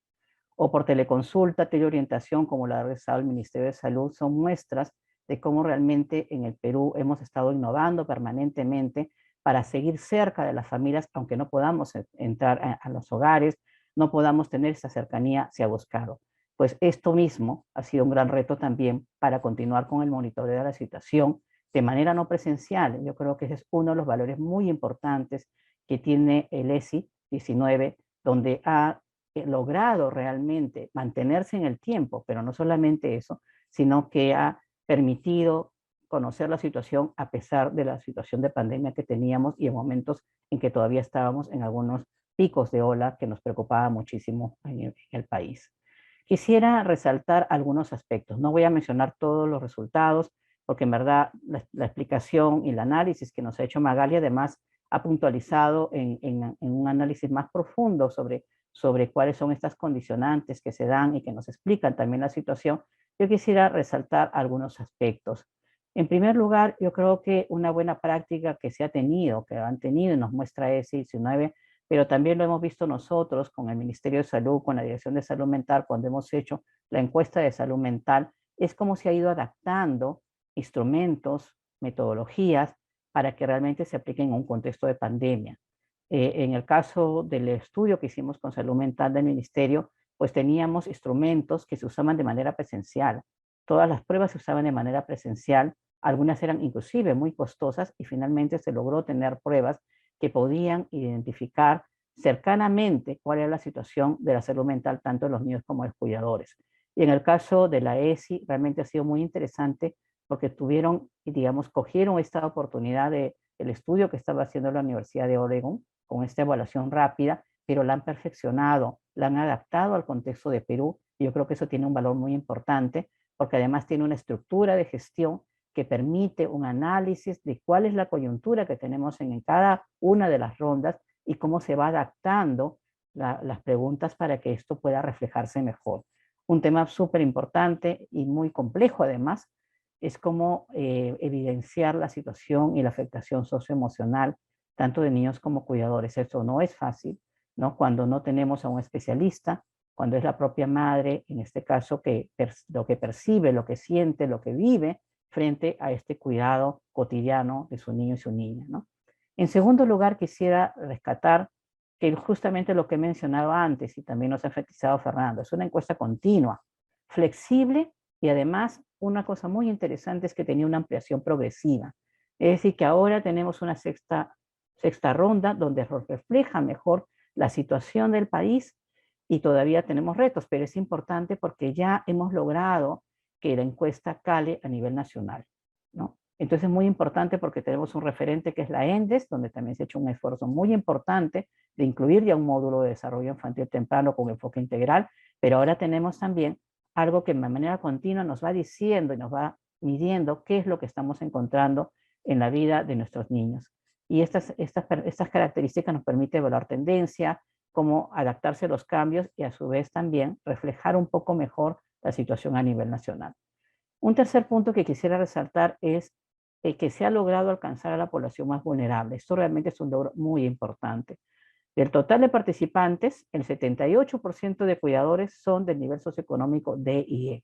o por teleconsulta, teleorientación, como lo ha realizado el Ministerio de Salud, son muestras de cómo realmente en el Perú hemos estado innovando permanentemente para seguir cerca de las familias, aunque no podamos entrar a los hogares, no podamos tener esa cercanía se ha buscado. Pues esto mismo ha sido un gran reto también para continuar con el monitoreo de la situación de manera no presencial. Yo creo que ese es uno de los valores muy importantes que tiene el ESI 19, donde ha logrado realmente mantenerse en el tiempo, pero no solamente eso, sino que ha permitido conocer la situación a pesar de la situación de pandemia que teníamos y en momentos en que todavía estábamos en algunos picos de ola que nos preocupaba muchísimo en el país. Quisiera resaltar algunos aspectos. No voy a mencionar todos los resultados, porque en verdad la explicación y el análisis que nos ha hecho Magali además ha puntualizado en un análisis más profundo sobre cuáles son estas condicionantes que se dan y que nos explican también la situación. Yo quisiera resaltar algunos aspectos. En primer lugar, yo creo que una buena práctica que se ha tenido, que han tenido y nos muestra ESI 19, pero también lo hemos visto nosotros con el Ministerio de Salud, con la Dirección de Salud Mental, cuando hemos hecho la encuesta de salud mental, es como se ha ido adaptando instrumentos, metodologías, para que realmente se apliquen en un contexto de pandemia. En el caso del estudio que hicimos con salud mental del Ministerio, pues teníamos instrumentos que se usaban de manera presencial. Todas las pruebas se usaban de manera presencial, algunas eran inclusive muy costosas y finalmente se logró tener pruebas que podían identificar cercanamente cuál era la situación de la salud mental tanto de los niños como de los cuidadores. Y en el caso de la ESI realmente ha sido muy interesante porque tuvieron, digamos, cogieron esta oportunidad del estudio que estaba haciendo la Universidad de Oregon con esta evaluación rápida, pero la han perfeccionado, la han adaptado al contexto de Perú y yo creo que eso tiene un valor muy importante porque además tiene una estructura de gestión que permite un análisis de cuál es la coyuntura que tenemos en cada una de las rondas y cómo se va adaptando las preguntas para que esto pueda reflejarse mejor. Un tema súper importante y muy complejo además es cómo evidenciar la situación y la afectación socioemocional tanto de niños como cuidadores. Esto no es fácil, ¿no? Cuando no tenemos a un especialista, cuando es la propia madre, en este caso, lo que percibe, lo que siente, lo que vive, frente a este cuidado cotidiano de su niño y su niña, ¿no? En segundo lugar, quisiera rescatar que justamente lo que he mencionado antes y también nos ha enfatizado Fernando, es una encuesta continua, flexible y además una cosa muy interesante es que tenía una ampliación progresiva. Es decir, que ahora tenemos una sexta ronda donde refleja mejor la situación del país y todavía tenemos retos, pero es importante porque ya hemos logrado que la encuesta cale a nivel nacional, ¿no? Entonces es muy importante porque tenemos un referente que es la ENDES, donde también se ha hecho un esfuerzo muy importante de incluir ya un módulo de desarrollo infantil temprano con enfoque integral, pero ahora tenemos también algo que de manera continua nos va diciendo y nos va midiendo qué es lo que estamos encontrando en la vida de nuestros niños. Y estas características nos permiten evaluar tendencia, cómo adaptarse a los cambios y a su vez también reflejar un poco mejor la situación a nivel nacional. Un tercer punto que quisiera resaltar es que se ha logrado alcanzar a la población más vulnerable. Esto realmente es un logro muy importante. Del total de participantes, el 78% de cuidadores son del nivel socioeconómico D y E.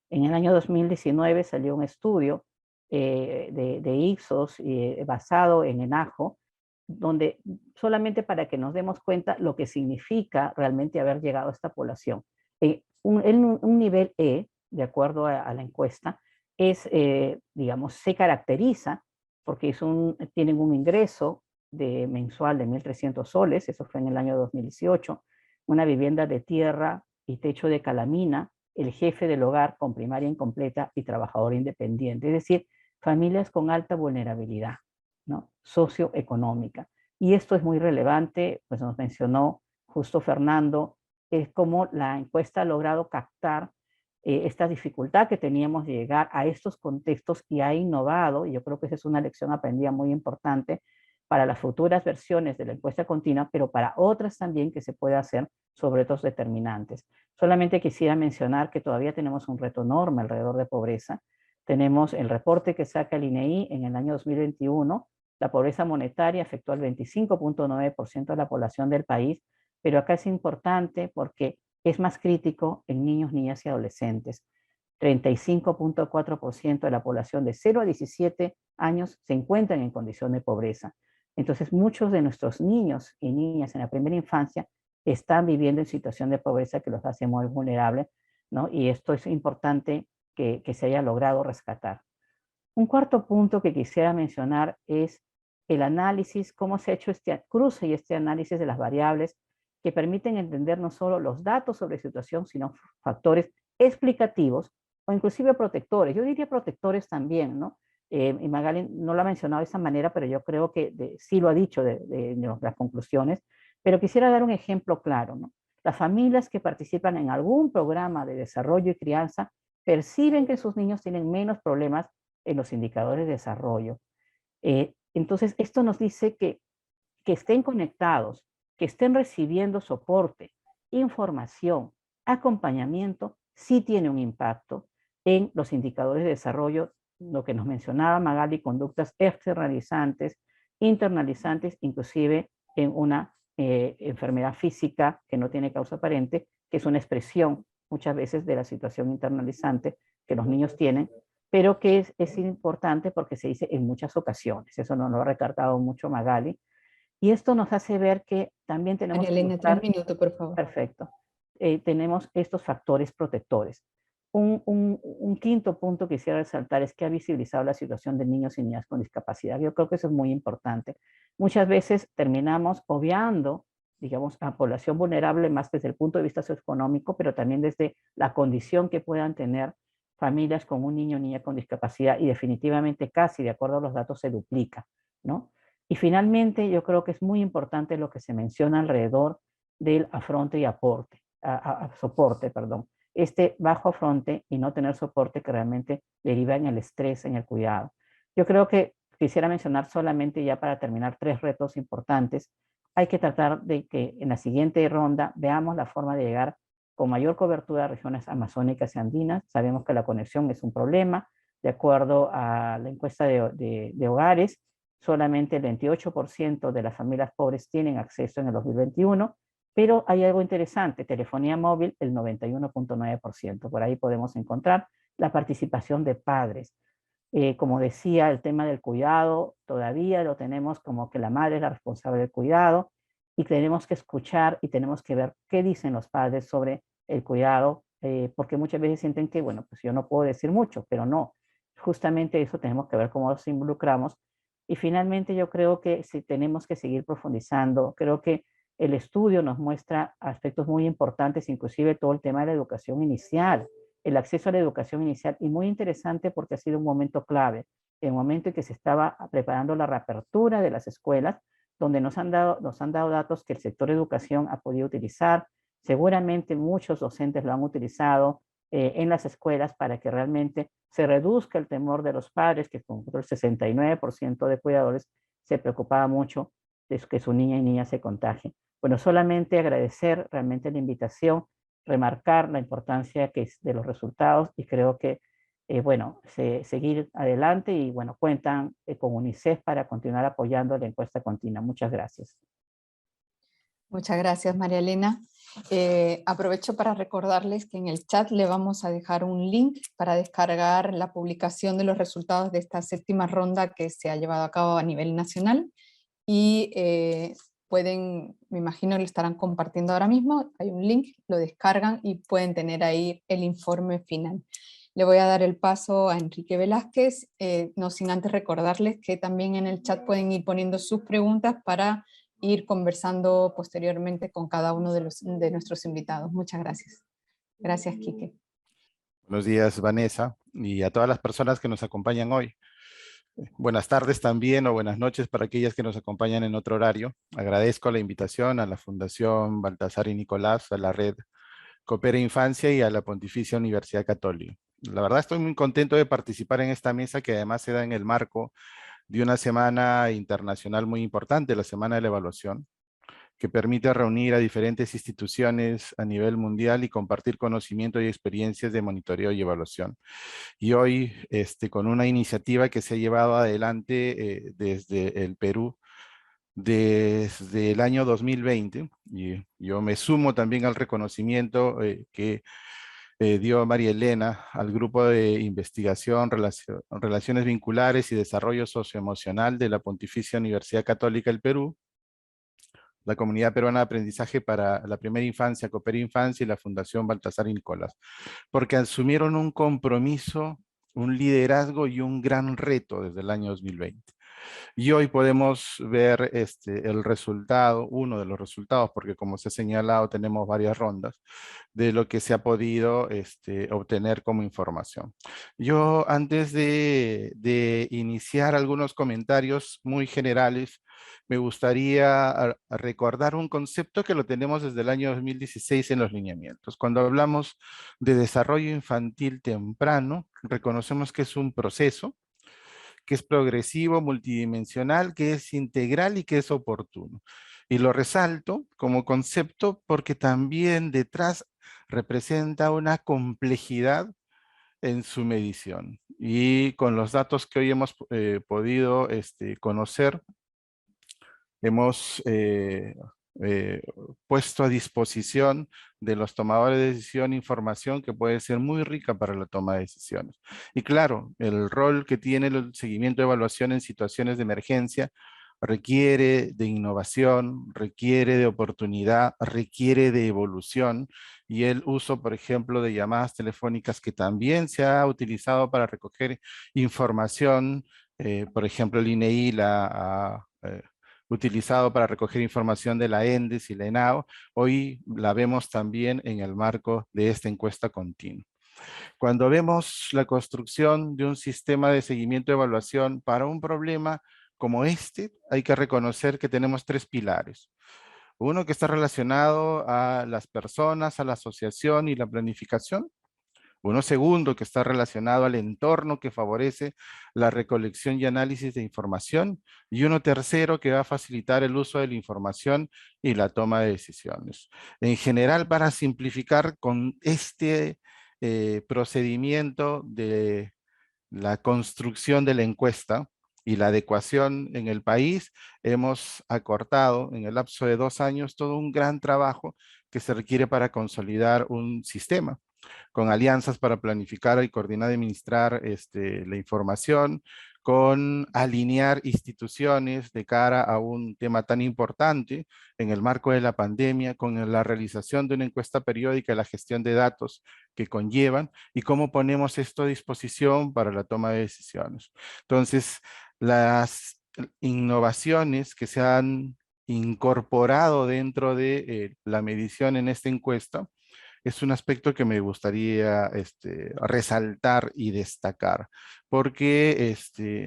En el año 2019 salió un estudio de Ipsos basado en ENAJO, donde solamente para que nos demos cuenta lo que significa realmente haber llegado a esta población. Un nivel E, de acuerdo a la encuesta, es, digamos, se caracteriza porque tienen un ingreso mensual de 1.300 soles, eso fue en el año 2018, una vivienda de tierra y techo de calamina, el jefe del hogar con primaria incompleta y trabajador independiente, es decir, familias con alta vulnerabilidad, ¿no? Socioeconómica. Y esto es muy relevante, pues nos mencionó justo Fernando, es como la encuesta ha logrado captar esta dificultad que teníamos de llegar a estos contextos y ha innovado, y yo creo que esa es una lección aprendida muy importante para las futuras versiones de la encuesta continua, pero para otras también que se puede hacer sobre otros determinantes. Solamente quisiera mencionar que todavía tenemos un reto enorme alrededor de pobreza. Tenemos el reporte que saca el INEI en el año 2021, la pobreza monetaria afectó al 25.9% de la población del país, pero acá es importante porque es más crítico en niños, niñas y adolescentes. 35.4% de la población de 0 a 17 años se encuentran en condición de pobreza. Entonces, muchos de nuestros niños y niñas en la primera infancia están viviendo en situación de pobreza que los hace muy vulnerables, ¿no? Y esto es importante que se haya logrado rescatar. Un cuarto punto que quisiera mencionar es el análisis, cómo se ha hecho este cruce y este análisis de las variables que permiten entender no solo los datos sobre situación, sino factores explicativos o inclusive protectores. Yo diría protectores también, ¿no? Y Magali no lo ha mencionado de esa manera, pero yo creo que sí lo ha dicho de las conclusiones, pero quisiera dar un ejemplo claro, ¿no? Las familias que participan en algún programa de desarrollo y crianza perciben que sus niños tienen menos problemas en los indicadores de desarrollo. Entonces, esto nos dice que estén conectados, que estén recibiendo soporte, información, acompañamiento, sí tiene un impacto en los indicadores de desarrollo, lo que nos mencionaba Magali, conductas externalizantes, internalizantes, inclusive en una enfermedad física que no tiene causa aparente, que es una expresión muchas veces de la situación internalizante que los niños tienen, pero que es importante porque se dice en muchas ocasiones. Eso nos lo ha recalcado mucho Magali. Y esto nos hace ver que también tenemos María Elena, 3 minutos, por favor. Perfecto. Tenemos estos factores protectores. Un quinto punto que quisiera resaltar es que ha visibilizado la situación de niños y niñas con discapacidad. Yo creo que eso es muy importante. Muchas veces terminamos obviando, digamos, a población vulnerable más desde el punto de vista socioeconómico, pero también desde la condición que puedan tener familias con un niño o niña con discapacidad, y definitivamente casi, de acuerdo a los datos, se duplica, ¿no? Y finalmente, yo creo que es muy importante lo que se menciona alrededor del afronte y soporte, perdón. Este bajo afronte y no tener soporte que realmente deriva en el estrés, en el cuidado. Yo creo que quisiera mencionar solamente ya para terminar 3 retos importantes. Hay que tratar de que en la siguiente ronda veamos la forma de llegar con mayor cobertura a regiones amazónicas y andinas. Sabemos que la conexión es un problema. De acuerdo a la encuesta de hogares, solamente el 28% de las familias pobres tienen acceso en el 2021, pero hay algo interesante, telefonía móvil el 91.9%. Por ahí podemos encontrar la participación de padres. Como decía, el tema del cuidado todavía lo tenemos como que la madre es la responsable del cuidado, y tenemos que escuchar y tenemos que ver qué dicen los padres sobre el cuidado, porque muchas veces sienten que, bueno, pues yo no puedo decir mucho, pero no. Justamente eso tenemos que ver cómo nos involucramos. Y finalmente yo creo que si tenemos que seguir profundizando, creo que el estudio nos muestra aspectos muy importantes, inclusive todo el tema de la educación inicial, el acceso a la educación inicial, y muy interesante porque ha sido un momento clave, el momento en que se estaba preparando la reapertura de las escuelas, donde nos han dado datos que el sector educación ha podido utilizar. Seguramente muchos docentes lo han utilizado en las escuelas para que realmente se reduzca el temor de los padres, que con el 69% de cuidadores se preocupaba mucho de que su niña y niña se contagien. Bueno, solamente agradecer realmente la invitación, remarcar la importancia que es de los resultados, y creo que, bueno, seguir adelante, y bueno, cuentan con UNICEF para continuar apoyando la encuesta continua. Muchas gracias. Muchas gracias, María Elena. Aprovecho para recordarles que en el chat le vamos a dejar un link para descargar la publicación de los resultados de esta 7ª ronda que se ha llevado a cabo a nivel nacional, y pueden, me imagino, lo estarán compartiendo ahora mismo. Hay un link, lo descargan y pueden tener ahí el informe final. Le voy a dar el paso a Enrique Velázquez, no sin antes recordarles que también en el chat pueden ir poniendo sus preguntas para ir conversando posteriormente con cada uno de nuestros invitados. Muchas gracias. Gracias, Quique. Buenos días, Vanessa, y a todas las personas que nos acompañan hoy. Buenas tardes también, o buenas noches para aquellas que nos acompañan en otro horario. Agradezco la invitación a la Fundación Baltasar y Nicolás, a la Red Coopera Infancia y a la Pontificia Universidad Católica. La verdad estoy muy contento de participar en esta mesa, que además se da en el marco de una semana internacional muy importante, la Semana de la Evaluación, que permite reunir a diferentes instituciones a nivel mundial y compartir conocimiento y experiencias de monitoreo y evaluación. Y hoy, con una iniciativa que se ha llevado adelante desde el Perú, desde el año 2020, y yo me sumo también al reconocimiento que dio María Elena al grupo de investigación, relaciones vinculares y desarrollo socioemocional de la Pontificia Universidad Católica del Perú, la Comunidad Peruana de Aprendizaje para la Primera Infancia, Coopera Infancia, y la Fundación Baltasar y Nicolás, porque asumieron un compromiso, un liderazgo y un gran reto desde el año 2020. Y hoy podemos ver el resultado, uno de los resultados, porque como se ha señalado, tenemos varias rondas, de lo que se ha podido obtener como información. Yo, antes de iniciar algunos comentarios muy generales, me gustaría recordar un concepto que lo tenemos desde el año 2016 en los lineamientos. Cuando hablamos de desarrollo infantil temprano, reconocemos que es un proceso que es progresivo, multidimensional, que es integral y que es oportuno. Y lo resalto como concepto porque también detrás representa una complejidad en su medición. Y con los datos que hoy hemos podido conocer, hemos puesto a disposición de los tomadores de decisión información que puede ser muy rica para la toma de decisiones. Y claro, el rol que tiene el seguimiento de evaluación en situaciones de emergencia requiere de innovación, requiere de oportunidad, requiere de evolución, y el uso, por ejemplo, de llamadas telefónicas que también se ha utilizado para recoger información, por ejemplo, el INEI la ha utilizado para recoger información de la ENDES y la ENAO, hoy la vemos también en el marco de esta encuesta continua. Cuando vemos la construcción de un sistema de seguimiento y evaluación para un problema como este, hay que reconocer que tenemos tres pilares. Uno que está relacionado a las personas, a la asociación y la planificación. Uno segundo que está relacionado al entorno que favorece la recolección y análisis de información. Y uno tercero que va a facilitar el uso de la información y la toma de decisiones. En general, para simplificar con este procedimiento de la construcción de la encuesta y la adecuación en el país, hemos acortado en el lapso de 2 años todo un gran trabajo que se requiere para consolidar un sistema con alianzas para planificar y coordinar y administrar la información, con alinear instituciones de cara a un tema tan importante en el marco de la pandemia, con la realización de una encuesta periódica y la gestión de datos que conllevan, y cómo ponemos esto a disposición para la toma de decisiones. Entonces, las innovaciones que se han incorporado dentro de la medición en esta encuesta es un aspecto que me gustaría resaltar y destacar, porque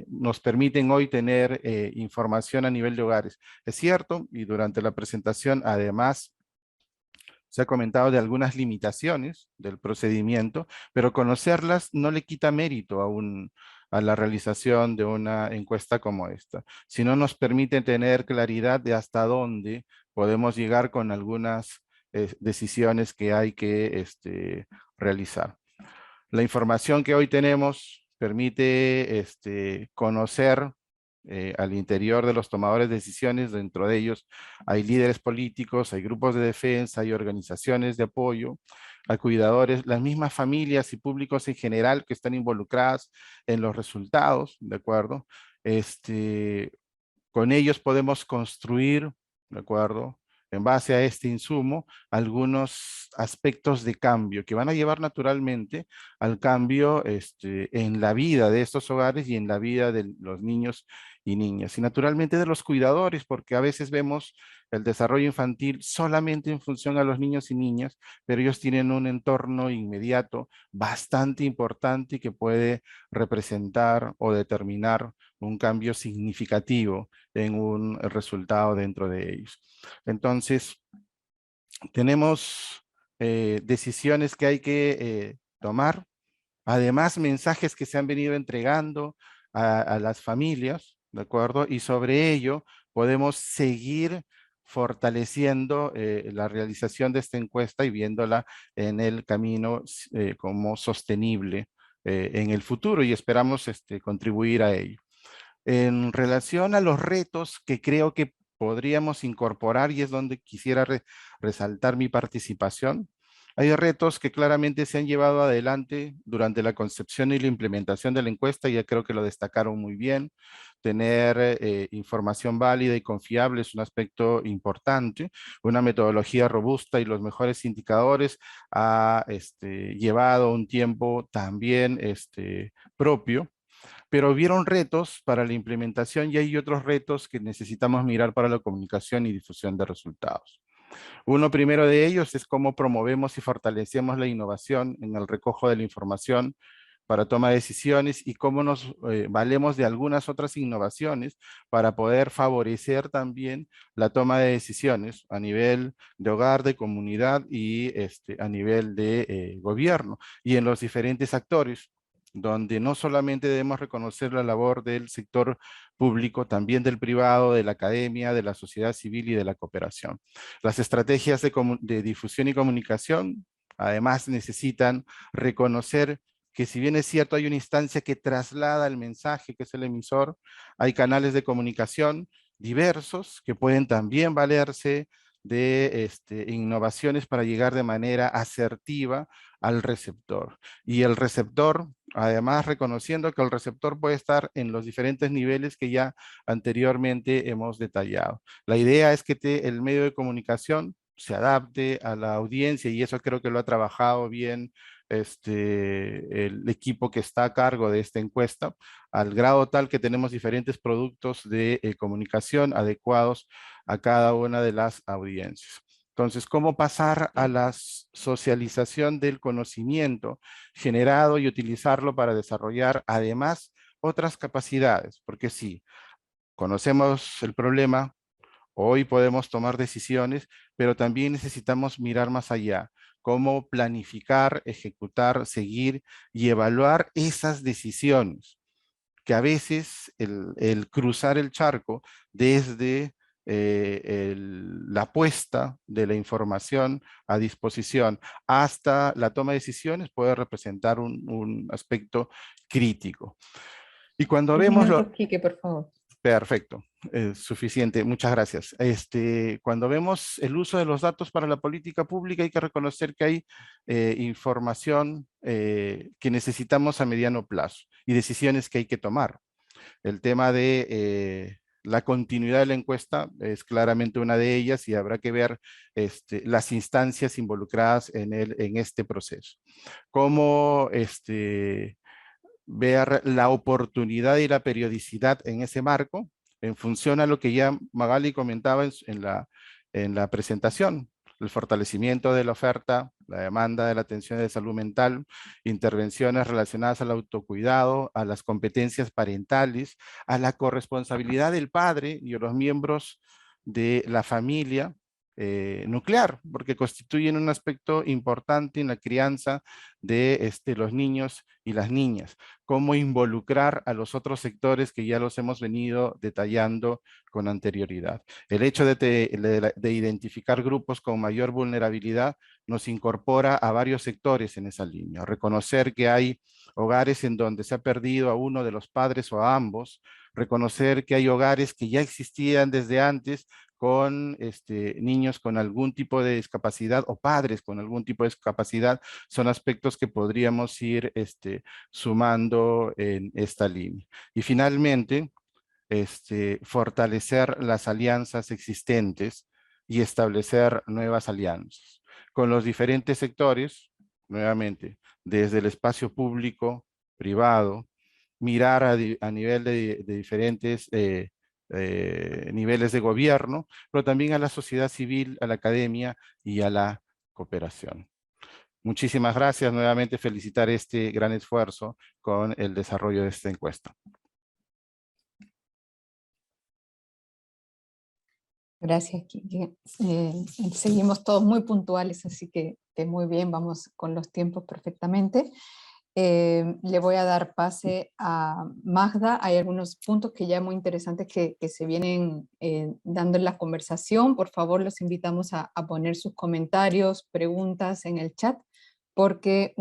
nos permiten hoy tener información a nivel de hogares. Es cierto, y durante la presentación además se ha comentado de algunas limitaciones del procedimiento, pero conocerlas no le quita mérito a la realización de una encuesta como esta, sino nos permite tener claridad de hasta dónde podemos llegar con algunas decisiones que hay que realizar. La información que hoy tenemos permite conocer al interior de los tomadores de decisiones. Dentro de ellos hay líderes políticos, hay grupos de defensa, hay organizaciones de apoyo, hay cuidadores, las mismas familias y públicos en general que están involucradas en los resultados, ¿de acuerdo? Con ellos podemos construir, ¿de acuerdo?, en base a este insumo, algunos aspectos de cambio que van a llevar naturalmente al cambio en la vida de estos hogares y en la vida de los niños y niñas. Y naturalmente de los cuidadores, porque a veces vemos el desarrollo infantil solamente en función a los niños y niñas, pero ellos tienen un entorno inmediato bastante importante y que puede representar o determinar un cambio significativo en un resultado dentro de ellos. Entonces, tenemos decisiones que hay que tomar, además mensajes que se han venido entregando a las familias, ¿de acuerdo? Y sobre ello podemos seguir fortaleciendo la realización de esta encuesta y viéndola en el camino como sostenible en el futuro, y esperamos contribuir a ello. En relación a los retos que creo que podríamos incorporar, y es donde quisiera resaltar mi participación, hay retos que claramente se han llevado adelante durante la concepción y la implementación de la encuesta, y ya creo que lo destacaron muy bien. Tener información válida y confiable es un aspecto importante. Una metodología robusta y los mejores indicadores ha llevado un tiempo también propio. Pero hubieron retos para la implementación y hay otros retos que necesitamos mirar para la comunicación y difusión de resultados. Uno primero de ellos es cómo promovemos y fortalecemos la innovación en el recojo de la información para toma de decisiones y cómo nos valemos de algunas otras innovaciones para poder favorecer también la toma de decisiones a nivel de hogar, de comunidad y a nivel de gobierno y en los diferentes actores, donde no solamente debemos reconocer la labor del sector público, también del privado, de la academia, de la sociedad civil y de la cooperación. Las estrategias de difusión y comunicación, además, necesitan reconocer que si bien es cierto hay una instancia que traslada el mensaje, que es el emisor, hay canales de comunicación diversos que pueden también valerse de innovaciones para llegar de manera asertiva al receptor. Y el receptor, además reconociendo que el receptor puede estar en los diferentes niveles que ya anteriormente hemos detallado. La idea es que el medio de comunicación se adapte a la audiencia y eso creo que lo ha trabajado bien el equipo que está a cargo de esta encuesta, al grado tal que tenemos diferentes productos de comunicación adecuados a cada una de las audiencias. Entonces, ¿cómo pasar a la socialización del conocimiento generado y utilizarlo para desarrollar además otras capacidades? Porque sí, conocemos el problema, hoy podemos tomar decisiones, pero también necesitamos mirar más allá, cómo planificar, ejecutar, seguir y evaluar esas decisiones, que a veces el cruzar el charco desde la puesta de la información a disposición hasta la toma de decisiones puede representar un aspecto crítico. Y cuando 10 vemos minutos, Quique, por favor. Perfecto, suficiente, muchas gracias. Cuando vemos el uso de los datos para la política pública hay que reconocer que hay información que necesitamos a mediano plazo y decisiones que hay que tomar. El tema de la continuidad de la encuesta es claramente una de ellas y habrá que ver las instancias involucradas en este proceso. Cómo ver la oportunidad y la periodicidad en ese marco, en función a lo que ya Magali comentaba en la presentación, el fortalecimiento de la oferta, la demanda de la atención de salud mental, intervenciones relacionadas al autocuidado, a las competencias parentales, a la corresponsabilidad del padre y a los miembros de la familia nuclear, porque constituyen un aspecto importante en la crianza de los niños y las niñas. Cómo involucrar a los otros sectores que ya los hemos venido detallando con anterioridad. El hecho de identificar grupos con mayor vulnerabilidad nos incorpora a varios sectores en esa línea. Reconocer que hay hogares en donde se ha perdido a uno de los padres o a ambos, reconocer que hay hogares que ya existían desde antes con niños con algún tipo de discapacidad o padres con algún tipo de discapacidad, son aspectos que podríamos ir sumando en esta línea. Y finalmente, fortalecer las alianzas existentes y establecer nuevas alianzas con los diferentes sectores, nuevamente, desde el espacio público, privado, mirar a nivel de diferentes niveles de gobierno, pero también a la sociedad civil, a la academia y a la cooperación. Muchísimas gracias. Nuevamente felicitar este gran esfuerzo con el desarrollo de esta encuesta. Gracias, Quique. Seguimos todos muy puntuales, así que muy bien, vamos con los tiempos perfectamente. Le voy a dar pase a Magda. Hay algunos puntos que ya muy interesantes que se vienen dando en la conversación. Por favor, los invitamos a poner sus comentarios, preguntas en el chat, porque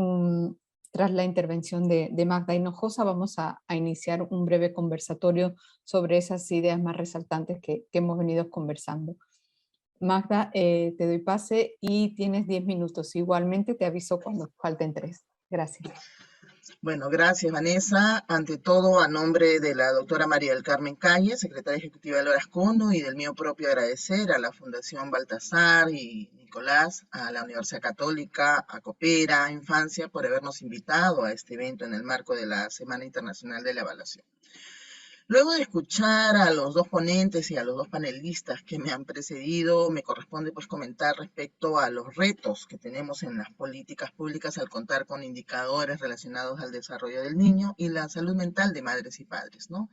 tras la intervención de Magda Hinojosa vamos a iniciar un breve conversatorio sobre esas ideas más resaltantes que hemos venido conversando. Magda, te doy pase y tienes 10 minutos. Igualmente te aviso cuando falten 3. Gracias. Bueno, gracias, Vanessa. Ante todo, a nombre de la doctora María del Carmen Calle, secretaria ejecutiva del Orascono, y del mío propio agradecer a la Fundación Baltasar y Nicolás, a la Universidad Católica, a Coopera Infancia, por habernos invitado a este evento en el marco de la Semana Internacional de la Evaluación. Luego de escuchar a los dos ponentes y a los dos panelistas que me han precedido, me corresponde pues comentar respecto a los retos que tenemos en las políticas públicas al contar con indicadores relacionados al desarrollo del niño y la salud mental de madres y padres, ¿no?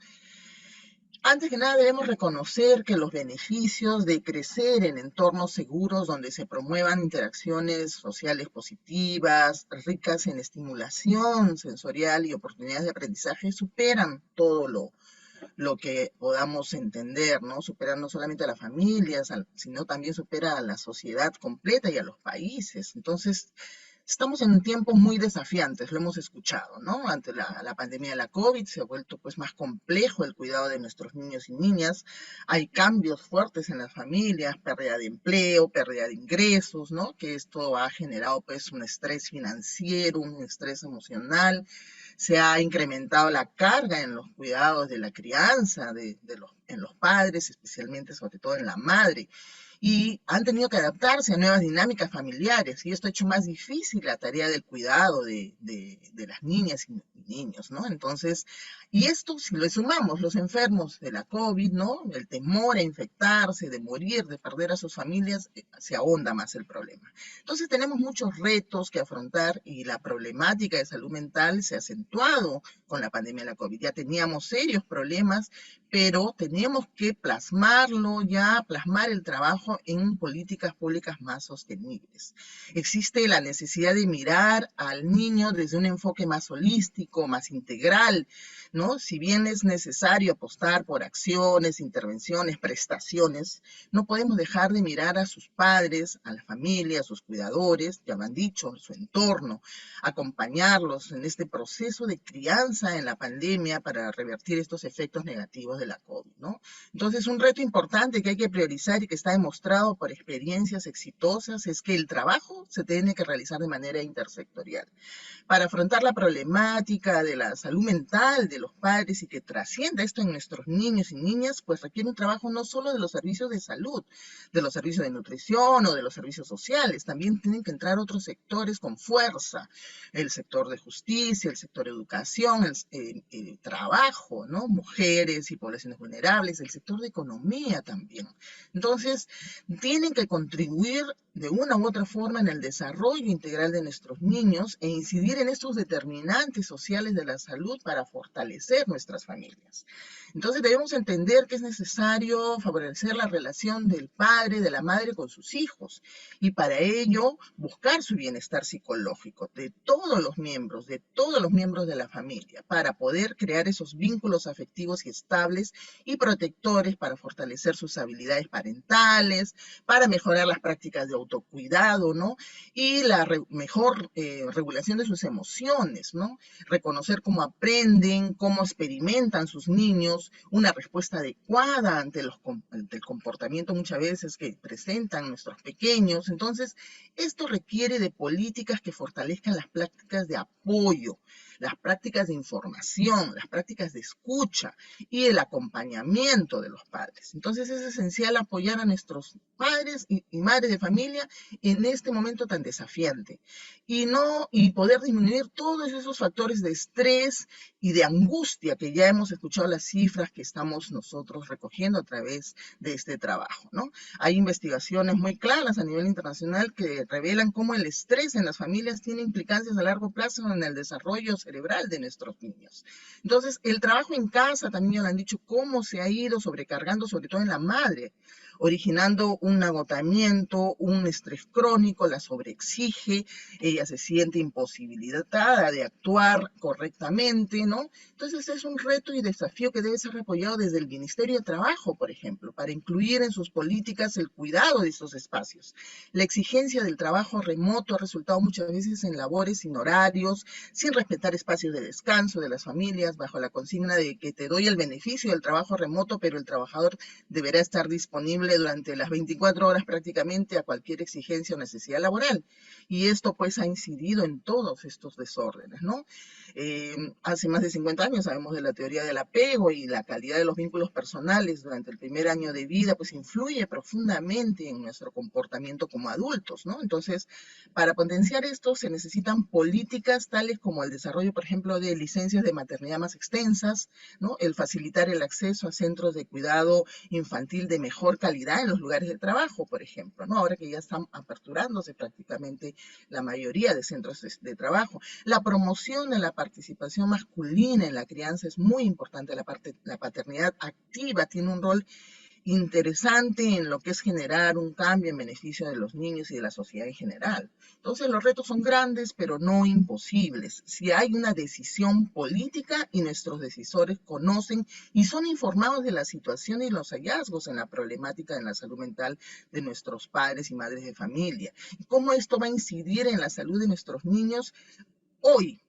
Antes que nada debemos reconocer que los beneficios de crecer en entornos seguros donde se promuevan interacciones sociales positivas, ricas en estimulación sensorial y oportunidades de aprendizaje superan todo lo que podamos entender, ¿no? Supera no solamente a las familias, sino también supera a la sociedad completa y a los países. Entonces, estamos en tiempos muy desafiantes, lo hemos escuchado, ¿no? Ante la pandemia de la COVID se ha vuelto pues más complejo el cuidado de nuestros niños y niñas. Hay cambios fuertes en las familias, pérdida de empleo, pérdida de ingresos, ¿no? Que esto ha generado pues un estrés financiero, un estrés emocional. Se ha incrementado la carga en los cuidados de la crianza en los padres, especialmente sobre todo en la madre, y han tenido que adaptarse a nuevas dinámicas familiares, y esto ha hecho más difícil la tarea del cuidado de las niñas y niños, ¿no? Entonces, y esto si le sumamos los enfermos de la COVID, ¿no? El temor a infectarse, de morir, de perder a sus familias, se ahonda más el problema. Entonces tenemos muchos retos que afrontar y la problemática de salud mental se ha acentuado con la pandemia de la COVID. Ya teníamos serios problemas, pero teníamos que plasmarlo ya, plasmar el trabajo en políticas públicas más sostenibles. Existe la necesidad de mirar al niño desde un enfoque más holístico, más integral, ¿no? Si bien es necesario apostar por acciones, intervenciones, prestaciones, no podemos dejar de mirar a sus padres, a la familia, a sus cuidadores, ya lo han dicho, su entorno, acompañarlos en este proceso de crianza en la pandemia para revertir estos efectos negativos de la COVID, ¿no? Entonces, un reto importante que hay que priorizar y que está demostrado por experiencias exitosas es que el trabajo se tiene que realizar de manera intersectorial. Para afrontar la problemática de la salud mental de los padres y que trascienda esto en nuestros niños y niñas, pues requiere un trabajo no solo de los servicios de salud, de los servicios de nutrición o de los servicios sociales, también tienen que entrar otros sectores con fuerza, el sector de justicia, el sector de educación, el trabajo, ¿no? Mujeres y poblaciones vulnerables, el sector de economía también. Entonces, tienen que contribuir de una u otra forma en el desarrollo integral de nuestros niños e incidir en estos determinantes sociales de la salud para fortalecer nuestras familias. Entonces debemos entender que es necesario favorecer la relación del padre, de la madre con sus hijos, y para ello buscar su bienestar psicológico de todos los miembros de la familia, para poder crear esos vínculos afectivos y estables y protectores para fortalecer sus habilidades parentales, para mejorar las prácticas de autocuidado, ¿no? Y la mejor regulación de sus emociones, ¿no? Reconocer cómo aprenden, cómo experimentan sus niños, una respuesta adecuada ante el comportamiento muchas veces que presentan nuestros pequeños. Entonces, esto requiere de políticas que fortalezcan las prácticas de apoyo, las prácticas de información, las prácticas de escucha y el acompañamiento de los padres. Entonces es esencial apoyar a nuestros padres y madres de familia en este momento tan desafiante y poder disminuir todos esos factores de estrés y de angustia que ya hemos escuchado las cifras que estamos nosotros recogiendo a través de este trabajo, ¿no? Hay investigaciones muy claras a nivel internacional que revelan cómo el estrés en las familias tiene implicancias a largo plazo en el desarrollo cerebral de nuestros niños. Entonces, el trabajo en casa, también ya lo han dicho, cómo se ha ido sobrecargando, sobre todo en la madre, originando un agotamiento, un estrés crónico, la sobreexige, ella se siente imposibilitada de actuar correctamente, ¿no? Entonces es un reto y desafío que debe ser apoyado desde el Ministerio de Trabajo, por ejemplo, para incluir en sus políticas el cuidado de estos espacios. La exigencia del trabajo remoto ha resultado muchas veces en labores sin horarios, sin respetar espacios de descanso de las familias, bajo la consigna de que te doy el beneficio del trabajo remoto, pero el trabajador deberá estar disponible durante las 24 horas prácticamente a cualquier exigencia o necesidad laboral. Y esto pues ha incidido en todos estos desórdenes, ¿no? Hace más de 50 años sabemos de la teoría del apego, y la calidad de los vínculos personales durante el primer año de vida pues influye profundamente en nuestro comportamiento como adultos, ¿no? Entonces, para potenciar esto se necesitan políticas tales como el desarrollo, por ejemplo, de licencias de maternidad más extensas, ¿no? El facilitar el acceso a centros de cuidado infantil de mejor calidad en los lugares de trabajo, por ejemplo, ¿no? Ahora que ya están aperturándose prácticamente la mayoría de centros de trabajo. La promoción de la participación masculina en la crianza es muy importante. La paternidad activa tiene un rol interesante en lo que es generar un cambio en beneficio de los niños y de la sociedad en general. Entonces los retos son grandes, pero no imposibles. Si hay una decisión política y nuestros decisores conocen y son informados de la situación y los hallazgos en la problemática de la salud mental de nuestros padres y madres de familia. Y cómo esto va a incidir en la salud de nuestros niños hoy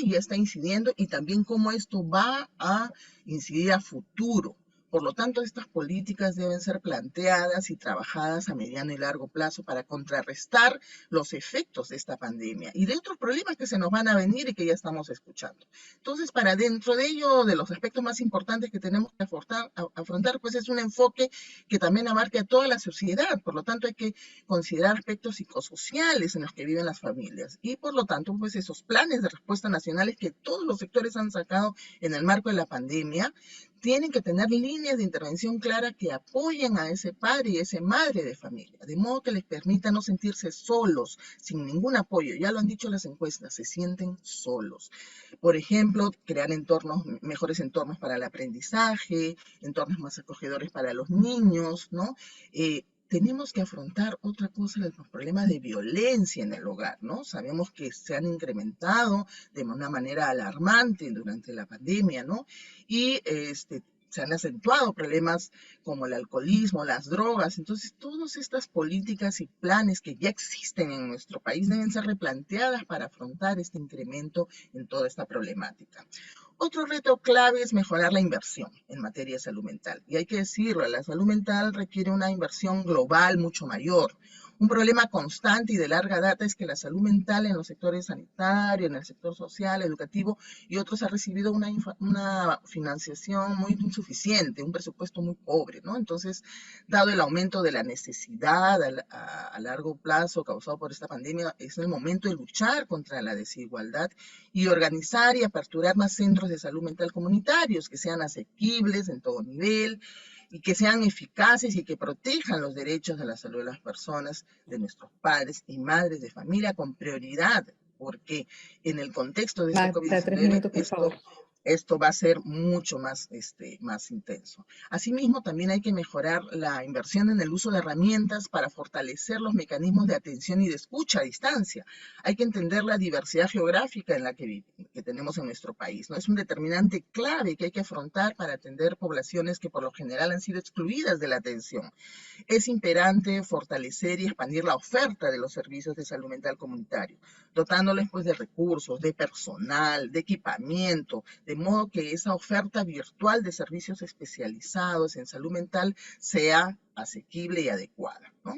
ya está incidiendo, y también cómo esto va a incidir a futuro. Por lo tanto, estas políticas deben ser planteadas y trabajadas a mediano y largo plazo para contrarrestar los efectos de esta pandemia y de otros problemas que se nos van a venir y que ya estamos escuchando. Entonces, para dentro de ello, de los aspectos más importantes que tenemos que afrontar, pues es un enfoque que también abarque a toda la sociedad. Por lo tanto, hay que considerar aspectos psicosociales en los que viven las familias y, por lo tanto, pues esos planes de respuesta nacionales que todos los sectores han sacado en el marco de la pandemia tienen que tener líneas de intervención claras que apoyen a ese padre y esa madre de familia, de modo que les permita no sentirse solos, sin ningún apoyo. Ya lo han dicho las encuestas, se sienten solos. Por ejemplo, crear mejores entornos para el aprendizaje, entornos más acogedores para los niños, ¿no? Tenemos que afrontar otra cosa, los problemas de violencia en el hogar, ¿no? Sabemos que se han incrementado de una manera alarmante durante la pandemia, ¿no? Y se han acentuado problemas como el alcoholismo, las drogas. Entonces, todas estas políticas y planes que ya existen en nuestro país deben ser replanteadas para afrontar este incremento en toda esta problemática. Otro reto clave es mejorar la inversión en materia de salud mental. Y hay que decirlo, la salud mental requiere una inversión global mucho mayor. Un problema constante y de larga data es que la salud mental en los sectores sanitarios, en el sector social, educativo y otros ha recibido una financiación muy insuficiente, un presupuesto muy pobre, ¿no? Entonces, dado el aumento de la necesidad a largo plazo causado por esta pandemia, es el momento de luchar contra la desigualdad y organizar y aperturar más centros de salud mental comunitarios que sean asequibles en todo nivel y que sean eficaces y que protejan los derechos de la salud de las personas, de nuestros padres y madres de familia con prioridad, porque en el contexto de este Magda, 3 minutos, por favor. Esto va a ser mucho más intenso. Asimismo, también hay que mejorar la inversión en el uso de herramientas para fortalecer los mecanismos de atención y de escucha a distancia. Hay que entender la diversidad geográfica en la que tenemos en nuestro país, ¿no? Es un determinante clave que hay que afrontar para atender poblaciones que por lo general han sido excluidas de la atención. Es imperante fortalecer y expandir la oferta de los servicios de salud mental comunitario, dotándoles pues de recursos, de personal, de equipamiento, de modo que esa oferta virtual de servicios especializados en salud mental sea asequible y adecuada, ¿no?